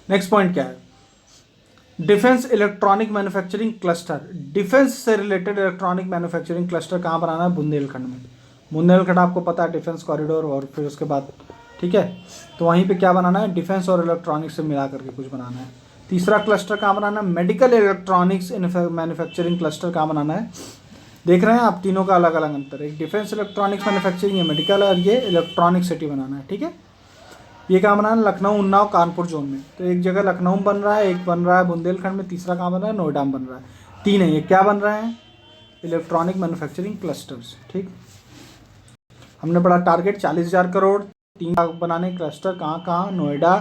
नेक्स्ट पॉइंट क्या है? Defence electronic manufacturing cluster. Defence से रिलेटेड इलेक्ट्रॉनिक मैन्युफैक्चरिंग क्लस्टर कहाँ बनाना है? बुंदेलखंड में। बुंदेलखंड आपको पता है डिफेंस कॉरिडोर, और फिर उसके बाद ठीक है, तो वहीं पे क्या बनाना है? डिफेंस और इलेक्ट्रॉनिक्स से मिला करके कुछ बनाना है। तीसरा क्लस्टर कहाँ बनाना है? मेडिकल इलेक्ट्रॉनिक्स मैन्युफैक्चरिंग क्लस्टर कहाँ बनाना है? देख रहे हैं आप, तीनों का अलग अलग अंतर है। एक डिफेंस इलेक्ट्रॉनिक्स मैन्युफैक्चरिंग है, मेडिकल, और ये इलेक्ट्रॉनिक सिटी बनाना है। ठीक है, ये कहाँ बनाना है? लखनऊ, उन्नाव, कानपुर जोन में। तो एक जगह लखनऊ बन रहा है, एक बन रहा है बुंदेलखंड में, तीसरा कहाँ बन रहा है? नोएडा में बन रहा है। 3 है, ये क्या बन रहे हैं? Electronic manufacturing clusters. ठीक, हमने पढ़ा टारगेट 40,000 करोड़, 3 बनाने क्लस्टर कहाँ कहाँ? नोएडा,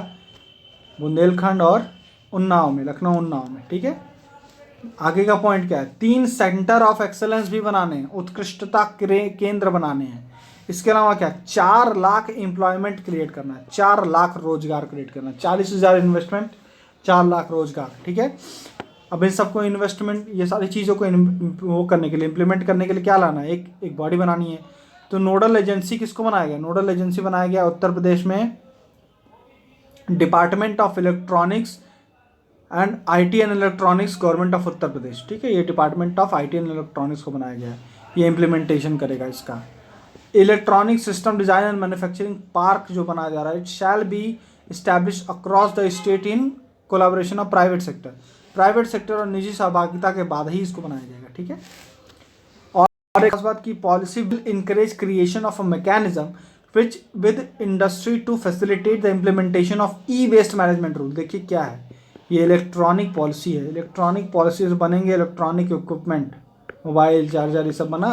बुंदेलखंड और उन्नाव में, लखनऊ उन्नाव में। ठीक है, आगे का पॉइंट क्या है, 3 सेंटर ऑफ एक्सेलेंस भी बनाने हैं, उत्कृष्टता केंद्र बनाने हैं। इसके अलावा क्या, 4 लाख एम्प्लॉयमेंट क्रिएट करना है, 4 लाख रोजगार क्रिएट करना है, 40,000 इन्वेस्टमेंट, 4 लाख रोजगार। ठीक है, अब इन सबको इन्वेस्टमेंट, ये सारी चीज़ों को वो करने के लिए, इम्प्लीमेंट करने के लिए क्या लाना है, एक बॉडी बनानी है। तो नोडल एजेंसी किसको बनाया गया, नोडल एजेंसी बनाया गया उत्तर प्रदेश में department of electronics and IT and electronics, government of Uttar Pradesh. ठीक है, ये department of IT and electronics को बनाया गया है, ये इम्प्लीमेंटेशन करेगा इसका। Electronic system design and manufacturing park जो बनाया जा रहा है, it shall be establish across the state in collaboration of private sector, private sector और निजी सहभागिता के बाद ही इसको बनाया जाएगा। ठीक है, और एक खास बात की, policy will encourage creation of a mechanism which with industry to facilitate the implementation of e waste management rule. देखिए क्या है, ये इलेक्ट्रॉनिक पॉलिसी है, इलेक्ट्रॉनिक पॉलिसीज बनेंगे, इलेक्ट्रॉनिक इक्विपमेंट, मोबाइल चार्जर, ये सब बना।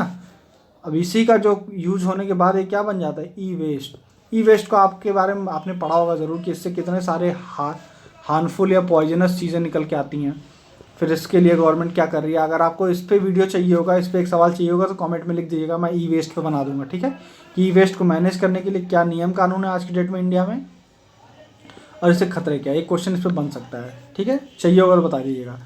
अब इसी का जो यूज होने के बाद ये क्या बन जाता है, ई वेस्ट। ई वेस्ट को आपके बारे में आपने पढ़ा होगा ज़रूर कि इससे कितने सारे हार्मफुल या पॉइजनस चीज़ें निकल के आती हैं। फिर इसके लिए गवर्नमेंट क्या कर रही है, अगर आपको इस पर वीडियो चाहिए होगा, इस पर एक सवाल चाहिए होगा, तो कमेंट में लिख दीजिएगा, मैं ई वेस्ट पे बना दूंगा। ठीक है, कि ई वेस्ट को मैनेज करने के लिए क्या नियम कानून है आज की डेट में इंडिया में, और इससे खतरे क्या है, एक क्वेश्चन इस पर बन सकता है। ठीक है, चाहिए होगा तो बता दीजिएगा।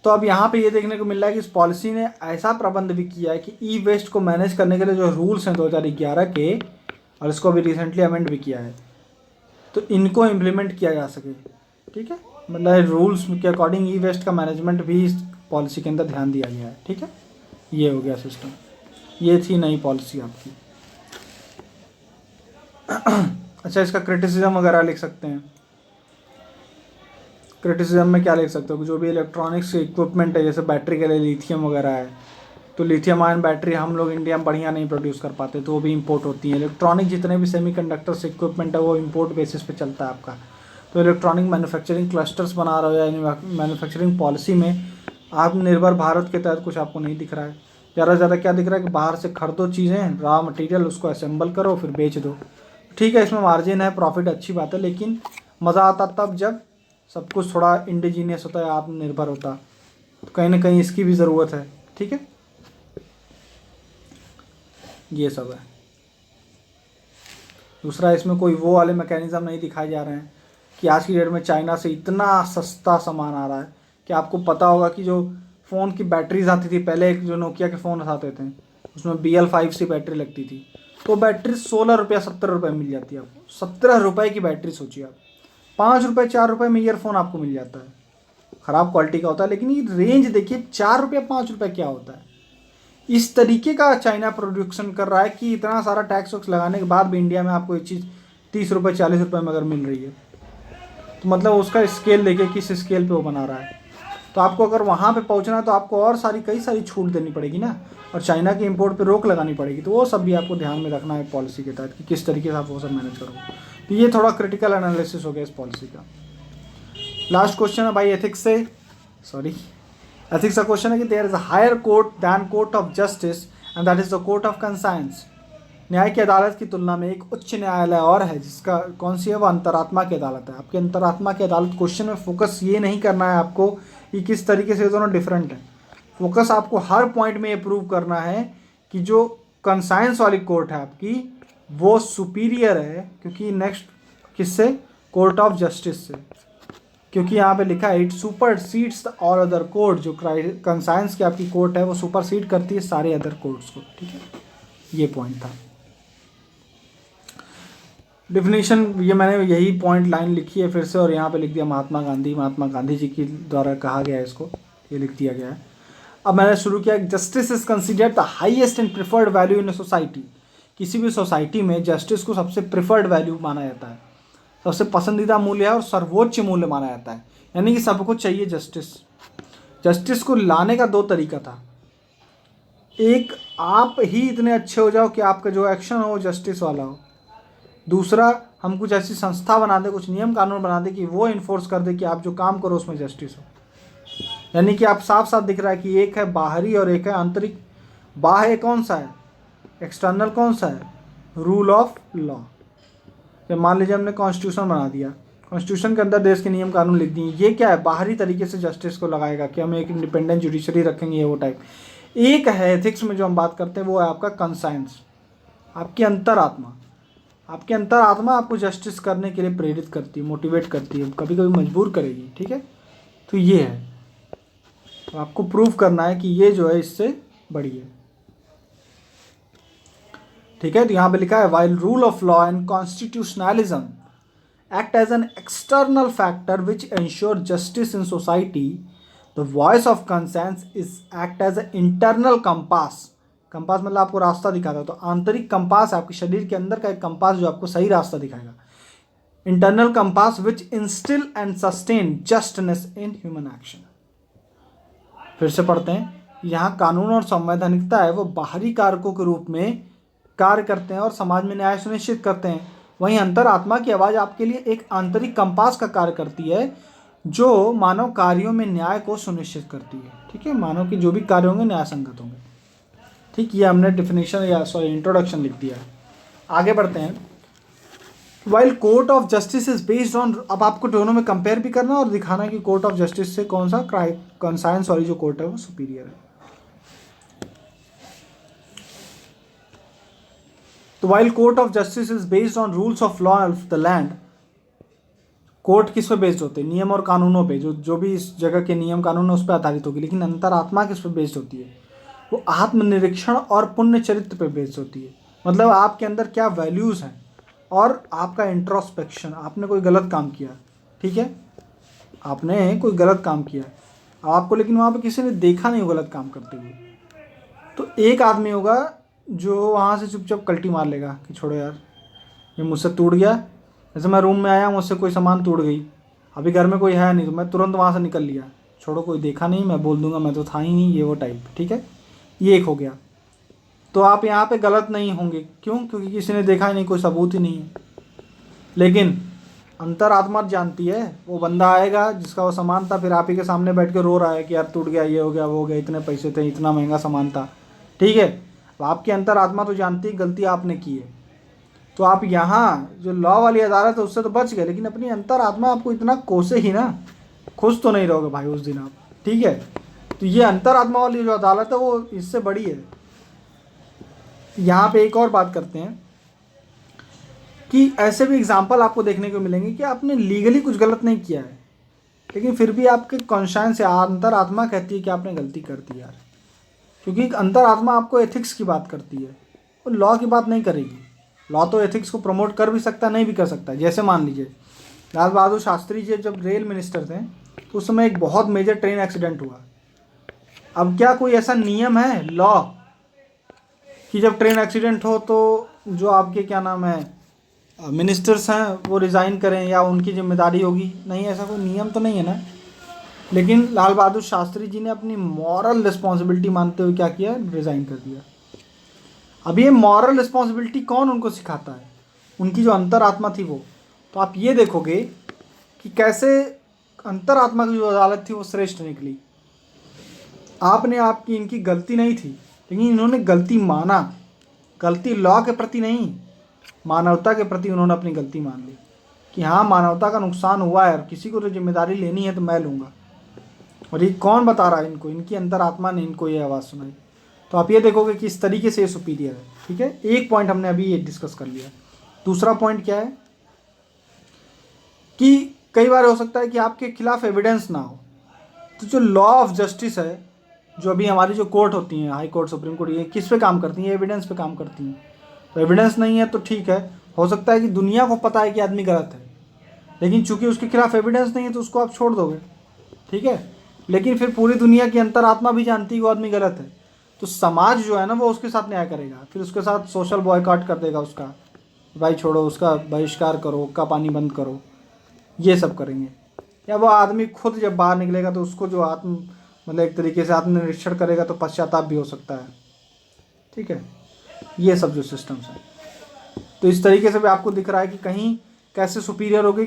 तो अब यहाँ पे ये देखने को मिल रहा है कि इस पॉलिसी ने ऐसा प्रबंध भी किया है कि ई वेस्ट को मैनेज करने के लिए जो रूल्स हैं 2011 के, और इसको अभी रिसेंटली अमेंड भी किया है, तो इनको इम्प्लीमेंट किया जा सके। ठीक है, मतलब रूल्स के अकॉर्डिंग ई वेस्ट का मैनेजमेंट भी इस पॉलिसी के अंदर ध्यान दिया गया है। ठीक है, ये हो गया सिस्टम, ये थी नई पॉलिसी आपकी। अच्छा, इसका क्रिटिसिज्म वगैरह लिख सकते हैं। क्रिटिसिज्म में क्या लिख सकते हो, जो भी इलेक्ट्रॉनिक्स इक्विपमेंट है, जैसे बैटरी के लिए लिथियम वगैरह है, तो लिथियम आयन बैटरी हम लोग इंडिया में बढ़िया नहीं प्रोड्यूस कर पाते, तो वो भी इंपोर्ट होती है। इलेक्ट्रॉनिक जितने भी सेमीकंडक्टर्स इक्विपमेंट है वो इंपोर्ट बेसिस पे चलता है आपका। तो इलेक्ट्रॉनिक मैन्युफैक्चरिंग क्लस्टर्स बना रहे हो या मैन्युफैक्चरिंग पॉलिसी में आत्मनिर्भर भारत के तहत कुछ आपको नहीं दिख रहा है। ज़्यादा से ज़्यादा क्या दिख रहा है कि बाहर से खरीदो चीज़ें, रॉ मटेरियल, उसको असेंबल करो, फिर बेच दो। ठीक है, इसमें मार्जिन है, प्रॉफिट, अच्छी बात है, लेकिन मज़ा आता तब जब सब कुछ थोड़ा इंडिजीनियस होता है, आत्मनिर्भर होता, तो कहीं ना कहीं इसकी भी ज़रूरत है। ठीक है, ये सब है। दूसरा, इसमें कोई वो वाले मैकेनिज्म नहीं दिखाए जा रहे हैं कि आज की डेट में चाइना से इतना सस्ता सामान आ रहा है कि आपको पता होगा कि जो फ़ोन की बैटरीज आती थी पहले, जो नोकिया के फ़ोन आते थे उसमें BL5 सी बैटरी लगती थी, तो बैटरी 16 रुपया 17 रुपये मिल जाती है आपको। 17 रुपये की बैटरी सोचिए आप, 5 रुपये 4 रुपये में ईयरफोन आपको मिल जाता है, ख़राब क्वालिटी का होता है, लेकिन ये रेंज देखिए 4 रुपये 5 रुपये क्या होता है। इस तरीके का चाइना प्रोडक्शन कर रहा है कि इतना सारा टैक्स वैक्स लगाने के बाद भी इंडिया में आपको ये चीज़ 30 रुपये 40 रुपये में अगर मिल रही है, तो मतलब उसका स्केल देखिए किस स्केल पे वो बना रहा है। तो आपको अगर वहाँ पे पहुँचना है तो आपको और कई सारी छूट देनी पड़ेगी ना, और चाइना के इंपोर्ट पे रोक लगानी पड़ेगी। तो वो सब भी आपको ध्यान में रखना है पॉलिसी के तहत कि किस तरीके से आप वो सब मैनेज करोगे। तो ये थोड़ा क्रिटिकल एनालिसिस हो गया इस पॉलिसी का। लास्ट क्वेश्चन है भाई एथिक्स से, एथिक्स का क्वेश्चन है कि there is a higher court than court of justice and that is the court of conscience. न्याय की अदालत की तुलना में एक उच्च न्यायालय और है, जिसका कौन सी है, वो अंतरात्मा की अदालत है। आपके अंतरात्मा की अदालत क्वेश्चन में फोकस ये नहीं करना है आपको कि किस तरीके से दोनों डिफरेंट है, फोकस आपको हर पॉइंट में ये प्रूव करना है कि जो कंसाइंस वाली कोर्ट है आपकी वो सुपीरियर है, क्योंकि नेक्स्ट किससे, कोर्ट ऑफ जस्टिस से, क्योंकि यहाँ पे लिखा है इट सुपरसीड्स ऑल अदर कोर्ट। जो कंसाइंस की आपकी कोर्ट है वो सुपरसीड करती है सारे अदर कोर्ट्स को। ठीक है, ये पॉइंट था। डिफिनीशन, ये मैंने यही पॉइंट लाइन लिखी है फिर से, और यहाँ पे लिख दिया महात्मा गांधी जी की द्वारा कहा गया है, इसको ये लिख दिया गया है। अब मैंने शुरू किया, justice is considered the highest and preferred value in a society. किसी भी सोसाइटी में जस्टिस को सबसे प्रिफर्ड वैल्यू माना जाता है, सबसे पसंदीदा मूल्य है और सर्वोच्च मूल्य माना जाता है, यानी कि सबको चाहिए जस्टिस। जस्टिस को लाने का 2 तरीका था, एक आप ही इतने अच्छे हो जाओ कि आपका जो एक्शन हो वो जस्टिस वाला हो, दूसरा हम कुछ ऐसी संस्था बना दे, कुछ नियम कानून बना दे कि वो इन्फोर्स कर दे कि आप जो काम करो उसमें जस्टिस हो। यानी कि आप साफ साफ दिख रहा है कि एक है बाहरी और एक है आंतरिक। बाह्य कौन सा है, एक्सटर्नल कौन सा है, रूल ऑफ लॉ। जब मान लीजिए हमने कॉन्स्टिट्यूशन बना दिया, कॉन्स्टिट्यूशन के अंदर देश के नियम कानून लिख दिए। ये क्या है, बाहरी तरीके से जस्टिस को लगाएगा कि हम एक इंडिपेंडेंट जुडिशरी रखेंगे, वो टाइप। एक है एथिक्स में जो हम बात करते हैं, वो है आपका कंसाइंस, आपकी अंतरात्मा। आपकी अंतरात्मा आपको जस्टिस करने के लिए प्रेरित करती है, मोटिवेट करती है, कभी कभी मजबूर करेगी, ठीक है। तो ये है, तो आपको प्रूव करना है कि ये जो है इससे बड़ी है, ठीक है। तो यहाँ पे लिखा है while rule of law and constitutionalism act as an external factor which ensure justice in society, the voice of conscience is act as an internal compass। Compass मतलब आपको रास्ता दिखाता है, तो आंतरिक कंपास आपके शरीर के अंदर का एक कंपास जो आपको सही रास्ता दिखाएगा। Internal compass which instil and sustain justness in human action. फिर से पढ़ते हैं, यहाँ कानून और संवैधानिकता है वो बाहरी कारकों के रूप में कार्य करते हैं और समाज में न्याय सुनिश्चित करते हैं। वहीं अंतरात्मा की आवाज़ आपके लिए एक आंतरिक कंपास का कार्य करती है जो मानव कार्यों में न्याय को सुनिश्चित करती है, ठीक है। मानव के जो भी कार्य होंगे न्याय संगत होंगे, ठीक। ये हमने डिफिनेशन या इंट्रोडक्शन लिख दिया है। आगे बढ़ते हैं। While court of justice is based on, अब आपको दोनों में कंपेयर भी करना और दिखाना है कि कोर्ट ऑफ जस्टिस से कौन सा कंसाइंस वाली जो कोर्ट है वो सुपीरियर है। तो while court of justice is based on rules of law of the land, court किस पे बेस्ड होते हैं, नियम और कानूनों पे, जो भी इस जगह के नियम कानून है उस पर आधारित होगी। लेकिन अंतरात्मा किस पे बेस्ड होती है, वो आत्मनिरीक्षण और पुण्य चरित्र पे बेस्ड होती है। मतलब आपके अंदर क्या वैल्यूज़ हैं और आपका इंट्रोस्पेक्शन, आपने कोई गलत काम किया, ठीक है, आपने कोई गलत काम किया आपको, लेकिन वहाँ पे किसी ने देखा नहीं वो गलत काम करते हुए। तो एक आदमी होगा जो वहाँ से चुपचाप कल्टी मार लेगा कि छोड़ो यार ये मुझसे टूट गया। जैसे मैं रूम में आया, मुझसे कोई सामान टूट गई, अभी घर में कोई है नहीं, तो मैं तुरंत वहाँ से निकल लिया, छोड़ो कोई देखा नहीं, मैं बोल दूंगा मैं तो था ही नहीं, ये वो टाइप, ठीक है। ये एक हो गया। तो आप यहाँ पे गलत नहीं होंगे, क्यों, क्योंकि किसी ने देखा ही नहीं, कोई सबूत ही नहीं है। लेकिन अंतरात्मा जानती है, वो बंदा आएगा जिसका वो सामान था, फिर आप ही के सामने बैठ के रो रहा है कि यार टूट गया, ये हो गया, वो हो गया, इतने पैसे थे, इतना महंगा सामान था, ठीक है। तो आपकी अंतरात्मा तो जानती है गलती आपने की है। तो आप यहाँ जो लॉ वाली अदालत है उससे तो बच गए, लेकिन अपनी अंतरात्मा आपको इतना कोसे ही ना, खुश तो नहीं रहोगे भाई उस दिन आप, ठीक है। तो ये अंतरात्मा वाली जो अदालत है वो इससे बड़ी है। यहाँ पे एक और बात करते हैं कि ऐसे भी एग्जाम्पल आपको देखने को मिलेंगे कि आपने लीगली कुछ गलत नहीं किया है, लेकिन फिर भी आपके कॉन्शियंस या अंतरात्मा कहती है कि आपने गलती कर दी यार, क्योंकि अंतरात्मा आपको एथिक्स की बात करती है, वो लॉ की बात नहीं करेगी। लॉ तो एथिक्स को प्रमोट कर भी सकता है, नहीं भी कर सकता। जैसे मान लीजिए लाल बहादुर शास्त्री जी जब रेल मिनिस्टर थे तो उस समय एक बहुत मेजर ट्रेन एक्सीडेंट हुआ। अब क्या कोई ऐसा नियम है लॉ कि जब ट्रेन एक्सीडेंट हो तो जो आपके क्या नाम है मिनिस्टर्स हैं वो रिज़ाइन करें या उनकी जिम्मेदारी होगी? नहीं, ऐसा कोई नियम तो नहीं है ना। लेकिन लाल बहादुर शास्त्री जी ने अपनी मॉरल रिस्पॉन्सिबिलिटी मानते हुए क्या किया, रिज़ाइन कर दिया। अब ये मॉरल रिस्पॉन्सिबिलिटी कौन उनको सिखाता है? उनकी जो अंतरात्मा थी वो। तो आप ये देखोगे कि कैसे अंतरात्मा की जो अदालत थी वो श्रेष्ठ निकली। आपने आपकी इनकी गलती नहीं थी, लेकिन इन्होंने गलती माना। गलती लॉ के प्रति नहीं, मानवता के प्रति उन्होंने अपनी गलती मान ली कि हाँ मानवता का नुकसान हुआ है और किसी को तो जिम्मेदारी लेनी है तो मैं लूँगा। और ये कौन बता रहा है इनको? इनकी अंतरात्मा ने इनको ये आवाज़ सुनाई। तो आप ये देखोगे कि इस तरीके से ये सुपीरियर है, ठीक है। एक पॉइंट हमने अभी ये डिस्कस कर लिया। दूसरा पॉइंट क्या है कि कई बार हो सकता है कि आपके खिलाफ एविडेंस ना हो, तो जो लॉ ऑफ जस्टिस है, जो अभी हमारी जो कोर्ट होती हैं, हाई कोर्ट, सुप्रीम कोर्ट, ये किस पे काम करती हैं? एविडेंस पे काम करती हैं। तो एविडेंस नहीं है तो ठीक है, हो सकता है कि दुनिया को पता है कि आदमी गलत है, लेकिन चूंकि उसके खिलाफ एविडेंस नहीं है तो उसको आप छोड़ दोगे, ठीक है। लेकिन फिर पूरी दुनिया की अंतरात्मा भी जानती है वो आदमी गलत है, तो समाज जो है ना वो उसके साथ न्याय करेगा, फिर उसके साथ सोशल बॉयकॉट कर देगा उसका, भाई छोड़ो, उसका बहिष्कार करो, हुक्का पानी बंद करो, ये सब करेंगे। या वो आदमी खुद जब बाहर निकलेगा तो उसको जो मतलब एक तरीके से आत्मनिरीक्षण करेगा तो पश्चाताप भी हो सकता है, ठीक है। ये सब जो सिस्टम्स हैं, तो इस तरीके से भी आपको दिख रहा है कि कहीं कैसे सुपीरियर हो गई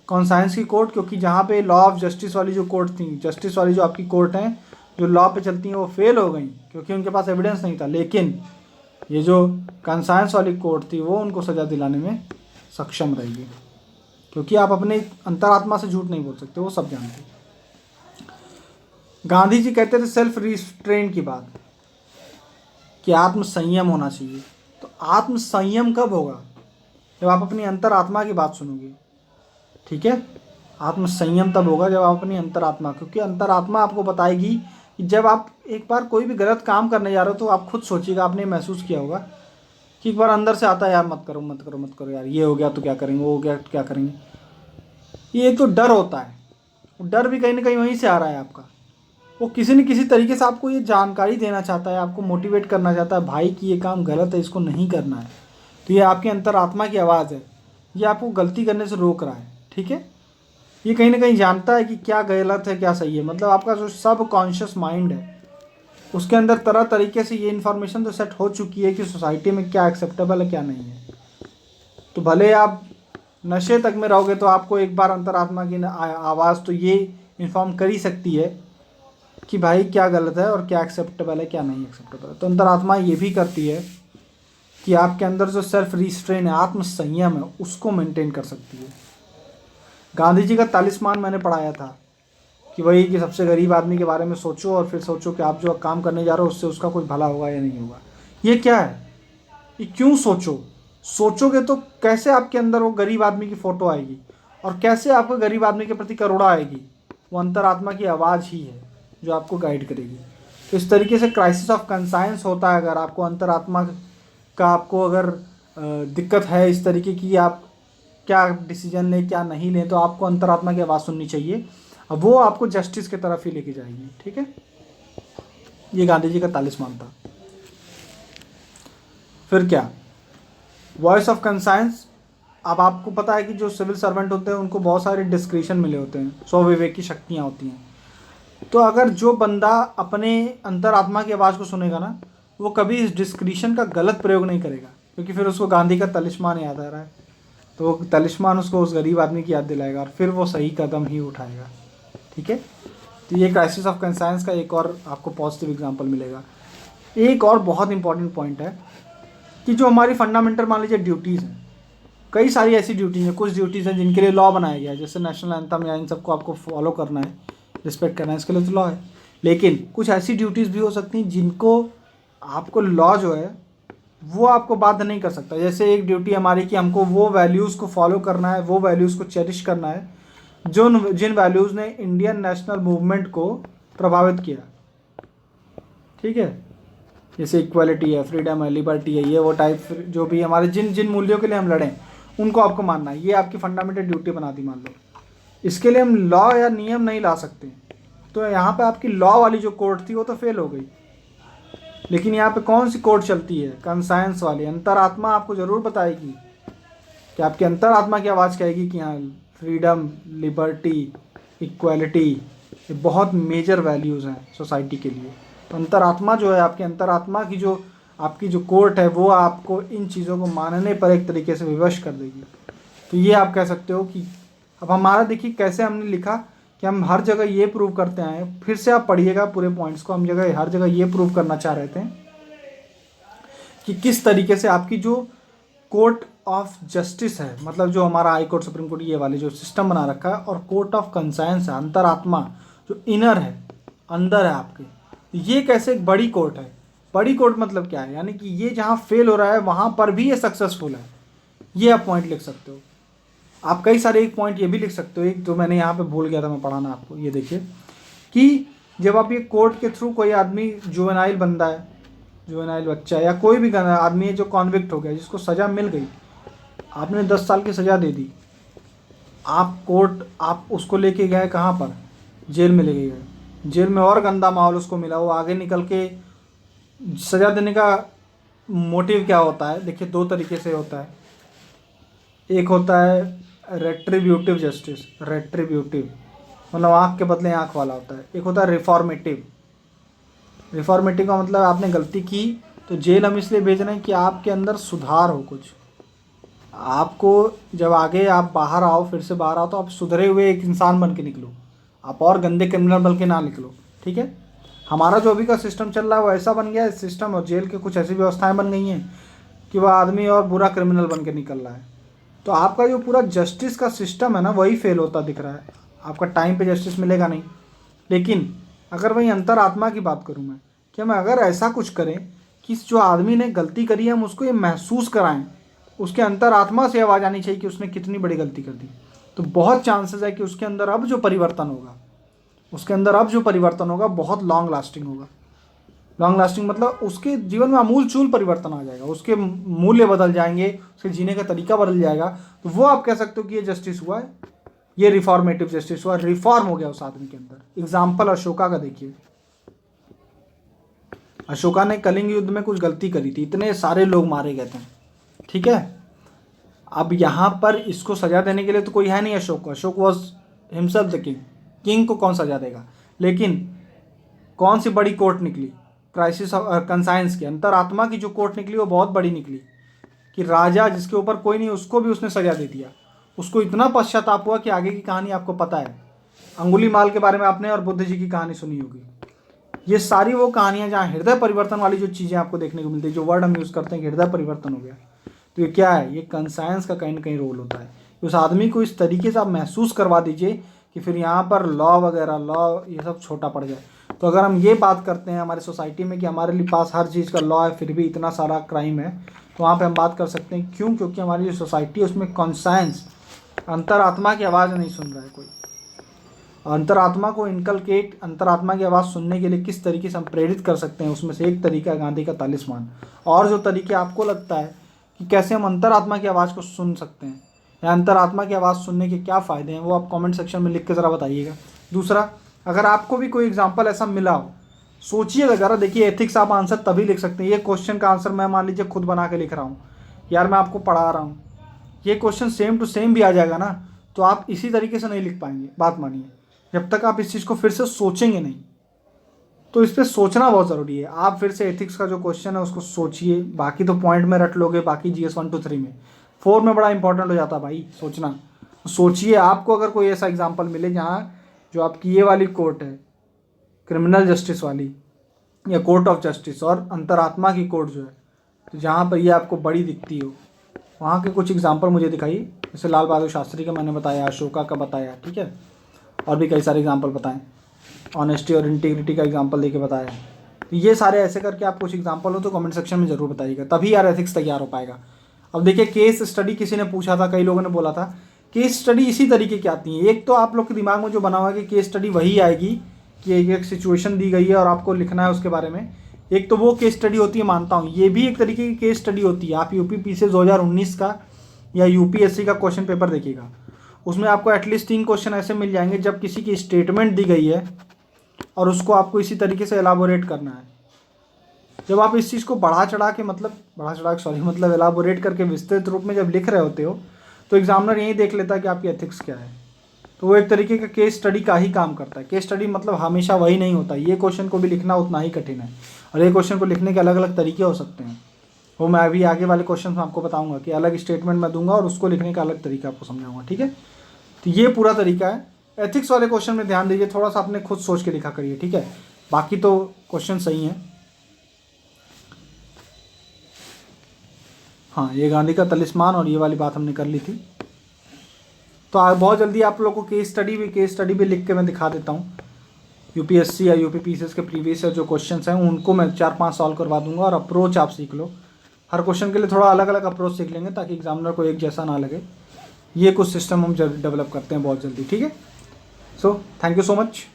कॉन्साइंस की कोर्ट, क्योंकि जहाँ पे लॉ ऑफ जस्टिस वाली जो कोर्ट थी, जस्टिस वाली जो आपकी कोर्ट हैं जो लॉ पे चलती हैं, वो फेल हो गई क्योंकि उनके पास एविडेंस नहीं था। लेकिन ये जो कंसाइंस वाली कोर्ट थी वो उनको सज़ा दिलाने में सक्षम रहेगी। क्योंकि आप अपने अंतरात्मा से झूठ नहीं बोल सकते, वो सब जानते हैं। गांधी जी कहते थे सेल्फ रिस्ट्रेन की बात, कि आत्म संयम होना चाहिए। तो आत्म संयम कब होगा? जब आप अपनी अंतरात्मा की बात सुनोगे, ठीक है। आत्म संयम तब होगा जब आप अपनी अंतरात्मा, क्योंकि अंतरात्मा आपको बताएगी कि जब आप एक बार कोई भी गलत काम करने जा रहे हो तो आप खुद सोचिएगा, आपने महसूस किया होगा कि एक बार अंदर से आता है यार मत करो मत करो मत करो यार, ये हो गया तो क्या करेंगे, वो हो गया तो क्या करेंगे। ये एक तो डर होता है, डर भी कहीं ना कहीं वहीं से आ रहा है आपका। वो किसी न किसी तरीके से आपको ये जानकारी देना चाहता है, आपको मोटिवेट करना चाहता है, भाई कि ये काम गलत है, इसको नहीं करना है। तो ये आपके अंतरात्मा की आवाज़ है, ये आपको गलती करने से रोक रहा है, ठीक है। ये कहीं ना कहीं जानता है कि क्या गलत है क्या सही है। मतलब आपका जो सब कॉन्शियस माइंड है उसके अंदर तरह तरीके से ये इन्फॉर्मेशन तो सेट हो चुकी है कि सोसाइटी में क्या एक्सेप्टेबल है क्या नहीं है। तो भले आप नशे तक में रहोगे तो आपको एक बार अंतरात्मा की आवाज़ तो ये इन्फॉर्म कर ही सकती है कि भाई क्या गलत है और क्या एक्सेप्टेबल है क्या नहीं एक्सेप्टेबल है। तो अंतरात्मा ये भी करती है कि आपके अंदर जो सेल्फ रिस्ट्रेन है, आत्म संयम है, उसको मेंटेन कर सकती है। गांधी जी का तालिस्मान मैंने पढ़ाया था कि वही कि सबसे गरीब आदमी के बारे में सोचो और फिर सोचो कि आप जो काम करने जा रहे हो उससे उसका कोई भला होगा या नहीं होगा। ये क्या है, ये क्यों सोचो? सोचोगे तो कैसे आपके अंदर वो गरीब आदमी की फ़ोटो आएगी और कैसे आपको गरीब आदमी के प्रति करुणा आएगी? वो अंतरात्मा की आवाज़ ही है जो आपको गाइड करेगी। तो इस तरीके से क्राइसिस ऑफ कंसाइंस होता है। अगर आपको अंतरात्मा का आपको अगर दिक्कत है इस तरीके की, आप क्या डिसीजन लें क्या नहीं लें, तो आपको अंतरात्मा की आवाज़ सुननी चाहिए। अब वो आपको जस्टिस की तरफ ही लेके जाएगी, ठीक है। ये गांधी जी का तालिस्मान था। फिर क्या, वॉइस ऑफ कंसाइंस। अब आपको पता है कि जो सिविल सर्वेंट होते हैं उनको बहुत सारे डिस्क्रिशन मिले होते हैं, स्वविवेक की शक्तियाँ होती हैं। तो अगर जो बंदा अपने अंतरात्मा की आवाज़ को सुनेगा ना, वो कभी इस डिस्क्रिशन का गलत प्रयोग नहीं करेगा, क्योंकि फिर उसको गांधी का तलिस्मान याद आ रहा है। तो वो तलिस्मान उसको उस गरीब आदमी की याद दिलाएगा और फिर वो सही कदम ही उठाएगा, ठीक है। तो ये क्राइसिस ऑफ कंसाइंस का एक और आपको पॉजिटिव एग्जांपल मिलेगा। एक और बहुत इंपॉर्टेंट पॉइंट है कि जो हमारी फंडामेंटल मान लीजिए ड्यूटीज़ हैं, कई सारी ऐसी ड्यूटीज़ हैं, कुछ ड्यूटीज़ हैं जिनके लिए लॉ बनाया गया है, जैसे नेशनल एंथम या इन सबको आपको फॉलो करना है, रिस्पेक्ट करना है, इसके लिए तो लॉ है। लेकिन कुछ ऐसी ड्यूटीज़ भी हो सकती हैं जिनको आपको लॉ जो है वो आपको बाध्य नहीं कर सकता। जैसे एक ड्यूटी हमारी कि हमको वो वैल्यूज़ को फॉलो करना है, वो वैल्यूज़ को चेरिश करना है जो जिन वैल्यूज़ ने इंडियन नेशनल मूवमेंट को प्रभावित किया, ठीक है। जैसे इक्वालिटी है, फ्रीडम है, लिबर्टी है, ये वो टाइप जो भी हमारे जिन जिन मूल्यों के लिए हम लड़ें उनको आपको मानना है। ये आपकी फंडामेंटल ड्यूटी बना दी मान लो। इसके लिए हम लॉ या नियम नहीं ला सकते। तो यहाँ पे आपकी लॉ वाली जो कोर्ट थी वो तो फेल हो गई, लेकिन यहाँ पे कौन सी कोर्ट चलती है? कंसाइंस वाली। अंतरात्मा आपको ज़रूर बताएगी कि आपकी अंतरात्मा की आवाज़ कहेगी कि हाँ फ्रीडम, लिबर्टी, इक्वालिटी ये बहुत मेजर वैल्यूज़ हैं सोसाइटी के लिए। तो अंतरात्मा जो है, आपकी अंतरात्मा की जो आपकी जो कोर्ट है वो आपको इन चीज़ों को मानने पर एक तरीके से विवश कर देगी। तो ये आप कह सकते हो कि अब हमारा देखिए कैसे हमने लिखा कि हम हर जगह ये प्रूव करते आए। फिर से आप पढ़िएगा पूरे पॉइंट्स को। हम हर जगह ये प्रूव करना चाह रहे थे कि किस तरीके से आपकी जो कोर्ट ऑफ जस्टिस है, मतलब जो हमारा हाई कोर्ट, सुप्रीम कोर्ट, ये वाले जो सिस्टम बना रखा है, और कोर्ट ऑफ कंसाइंस है, अंतरात्मा जो इनर है, अंदर है आपके, ये कैसे एक बड़ी कोर्ट है। बड़ी कोर्ट मतलब क्या है? यानी कि ये जहाँ फेल हो रहा है वहाँ पर भी ये सक्सेसफुल है। ये आप पॉइंट लिख सकते हो। आप कई सारे एक पॉइंट ये भी लिख सकते हो, एक जो मैंने यहाँ पे भूल गया था मैं पढ़ाना आपको। ये देखिए कि जब आप ये कोर्ट के थ्रू कोई आदमी जुवेनाइल बंदा है, जुवेनाइल बच्चा या कोई भी आदमी है जो कॉन्विक्ट हो गया, जिसको सज़ा मिल गई, आपने 10 साल की सज़ा दे दी, आप उसको लेके गए कहाँ पर? जेल में लेके गए। जेल में और गंदा माहौल उसको मिला। वो आगे निकल के सज़ा देने का मोटिव क्या होता है? देखिए 2 तरीके से होता है। एक होता है रेट्रीब्यूटिव जस्टिस, रेट्रीब्यूटिव मतलब आँख के बदले आँख वाला होता है। एक होता है रिफॉर्मेटिव। रिफॉर्मेटिव का मतलब आपने गलती की तो जेल हम इसलिए भेज रहे हैं कि आपके अंदर सुधार हो कुछ। आपको जब आगे आप बाहर आओ, फिर से बाहर आओ, तो आप सुधरे हुए एक इंसान बन के निकलो, आप और गंदे क्रिमिनल बन के ना निकलो, ठीक है। हमारा जो अभी का सिस्टम चल रहा है वो ऐसा बन गया है सिस्टम, और जेल के कुछ ऐसी व्यवस्थाएं बन गई हैं कि वह आदमी और बुरा क्रिमिनल बन के निकल रहा है। तो आपका जो पूरा जस्टिस का सिस्टम है ना वही फेल होता दिख रहा है, आपका टाइम पे जस्टिस मिलेगा नहीं। लेकिन अगर वही अंतरात्मा की बात करूँ मैं, कि हम अगर ऐसा कुछ करें कि जो आदमी ने गलती करी है हम उसको ये महसूस कराएं, उसके अंतरात्मा से आवाज़ आनी चाहिए कि उसने कितनी बड़ी गलती कर दी, तो बहुत चांसेस है कि उसके अंदर अब जो परिवर्तन होगा बहुत लॉन्ग लास्टिंग होगा। लॉन्ग लास्टिंग मतलब उसके जीवन में आमूल चूल परिवर्तन आ जाएगा, उसके मूल्य बदल जाएंगे, उसके जीने का तरीका बदल जाएगा। तो वो आप कह सकते हो कि ये जस्टिस हुआ है, ये रिफॉर्मेटिव जस्टिस हुआ, रिफॉर्म हो गया उस आदमी के अंदर। एग्जाम्पल अशोका का देखिए, अशोका ने कलिंग युद्ध में कुछ गलती करी थी, इतने सारे लोग मारे गए थे, ठीक है। अब यहाँ पर इसको सजा देने के लिए तो कोई है नहीं Ashok was himself the king को कौन सजा देगा। लेकिन कौन सी बड़ी कोर्ट निकली, क्राइसिस ऑफ कंसाइंस की, अंतरात्मा की जो कोर्ट निकली वो बहुत बड़ी निकली, कि राजा जिसके ऊपर कोई नहीं उसको भी उसने सजा दे दिया। उसको इतना पश्चाताप हुआ कि आगे की कहानी आपको पता है, अंगुलीमाल के बारे में आपने और बुद्ध जी की कहानी सुनी होगी। ये सारी वो कहानियाँ जहाँ हृदय परिवर्तन वाली जो चीज़ें आपको देखने को मिलती है, जो वर्ड हम यूज़ करते हैं कि हृदय परिवर्तन हो गया, तो ये क्या है, ये कंसाइंस का कहीं ना कहीं रोल होता है। उस आदमी को इस तरीके से आप महसूस करवा दीजिए कि फिर यहाँ पर लॉ ये सब छोटा पड़ जाए। तो अगर हम ये बात करते हैं हमारे सोसाइटी में कि हमारे पास हर चीज़ का लॉ है फिर भी इतना सारा क्राइम है, तो वहाँ पे हम बात कर सकते हैं क्यों, क्योंकि हमारी जो सोसाइटी है उसमें कॉन्साइंस, अंतरात्मा की आवाज़ नहीं सुन रहा है कोई। अंतरात्मा को इनकलकेट, अंतरात्मा की आवाज़ सुनने के लिए किस तरीके से हम प्रेरित कर सकते हैं, उसमें से एक तरीका है गांधी का तालिस्मान। और जो तरीके आपको लगता है कि कैसे हम अंतरात्मा की आवाज़ को सुन सकते हैं या अंतरात्मा की आवाज़ सुनने के क्या फ़ायदे हैं, वो आप कमेंट सेक्शन में लिख के ज़रा बताइएगा। दूसरा, अगर आपको भी कोई एग्जाम्पल ऐसा मिला हो, सोचिए ज़रा, देखिए एथिक्स आप आंसर तभी लिख सकते हैं। ये क्वेश्चन का आंसर मैं मान लीजिए खुद बना के लिख रहा हूँ, यार मैं आपको पढ़ा रहा हूँ, ये क्वेश्चन सेम टू सेम भी आ जाएगा ना, तो आप इसी तरीके से नहीं लिख पाएंगे। बात मानिए, जब तक आप इस चीज़ को फिर से सोचेंगे नहीं, तो इस पर सोचना बहुत ज़रूरी है। आप फिर से एथिक्स का जो क्वेश्चन है उसको सोचिए, बाकी तो पॉइंट में रट लोगे, बाकी GS 1 2 3 में, 4 में बड़ा इंपॉर्टेंट हो जाता है भाई सोचना। सोचिए, आपको अगर कोई ऐसा एग्जाम्पल मिले जहाँ जो आपकी ये वाली कोर्ट है, क्रिमिनल जस्टिस वाली या कोर्ट ऑफ जस्टिस, और अंतरात्मा की कोर्ट जो है, तो जहाँ पर ये आपको बड़ी दिखती हो, वहाँ के कुछ एग्जाम्पल मुझे दिखाइए। जैसे लाल बहादुर शास्त्री का मैंने बताया, अशोका का बताया, ठीक है, और भी कई सारे एग्जाम्पल बताएं, ऑनेस्टी और इंटीग्रिटी का एग्जाम्पल देके बताया। तो ये सारे ऐसे करके आप कुछ एग्जाम्पल हो तो कमेंट सेक्शन में ज़रूर बताइएगा, तभी यार एथिक्स तैयार हो पाएगा। अब देखिए, केस स्टडी किसी ने पूछा था, कई लोगों ने बोला था केस स्टडी इसी तरीके की आती है। एक तो आप लोग के दिमाग में जो बना हुआ है कि केस स्टडी वही आएगी कि एक सिचुएशन दी गई है और आपको लिखना है उसके बारे में, एक तो वो केस स्टडी होती है, मानता हूँ। ये भी एक तरीके की केस स्टडी होती है। आप UPPCS 2019 का या UPSC का क्वेश्चन पेपर देखिएगा, उसमें आपको एटलीस्ट 3 क्वेश्चन ऐसे मिल जाएंगे जब किसी की स्टेटमेंट दी गई है और उसको आपको इसी तरीके से एलाबोरेट करना है। जब आप इस चीज़ को मतलब एलाबोरेट करके विस्तृत रूप में जब लिख रहे होते हो, तो एग्जामिनर यही देख लेता है कि आपकी एथिक्स क्या है। तो वो एक तरीके का केस स्टडी का ही काम करता है। केस स्टडी मतलब हमेशा वही नहीं होता, ये क्वेश्चन को भी लिखना उतना ही कठिन है, और ये क्वेश्चन को लिखने के अलग अलग तरीके हो सकते हैं। वो मैं अभी आगे वाले क्वेश्चन में आपको बताऊंगा कि अलग स्टेटमेंट मैं दूंगा और उसको लिखने का अलग तरीका आपको समझाऊंगा, ठीक है। तो ये पूरा तरीका है। एथिक्स वाले क्वेश्चन में ध्यान दीजिए, थोड़ा सा अपने खुद सोच के लिखा करिए, ठीक है। बाकी तो क्वेश्चन सही हैं। हाँ, ये गांधी का तलिस्मान और ये वाली बात हमने कर ली थी। तो बहुत जल्दी आप लोगों को केस स्टडी भी लिख के मैं दिखा देता हूँ। UPSC या UPPCS के प्रीवियस जो क्वेश्चंस हैं उनको मैं 4-5 सॉल्व करवा दूंगा, और अप्रोच आप सीख लो। हर क्वेश्चन के लिए थोड़ा अलग अलग अप्रोच सीख लेंगे ताकि एग्जामिनर को एक जैसा ना लगे। ये कुछ सिस्टम हम डेवलप करते हैं बहुत जल्दी, ठीक है। So thank you so much.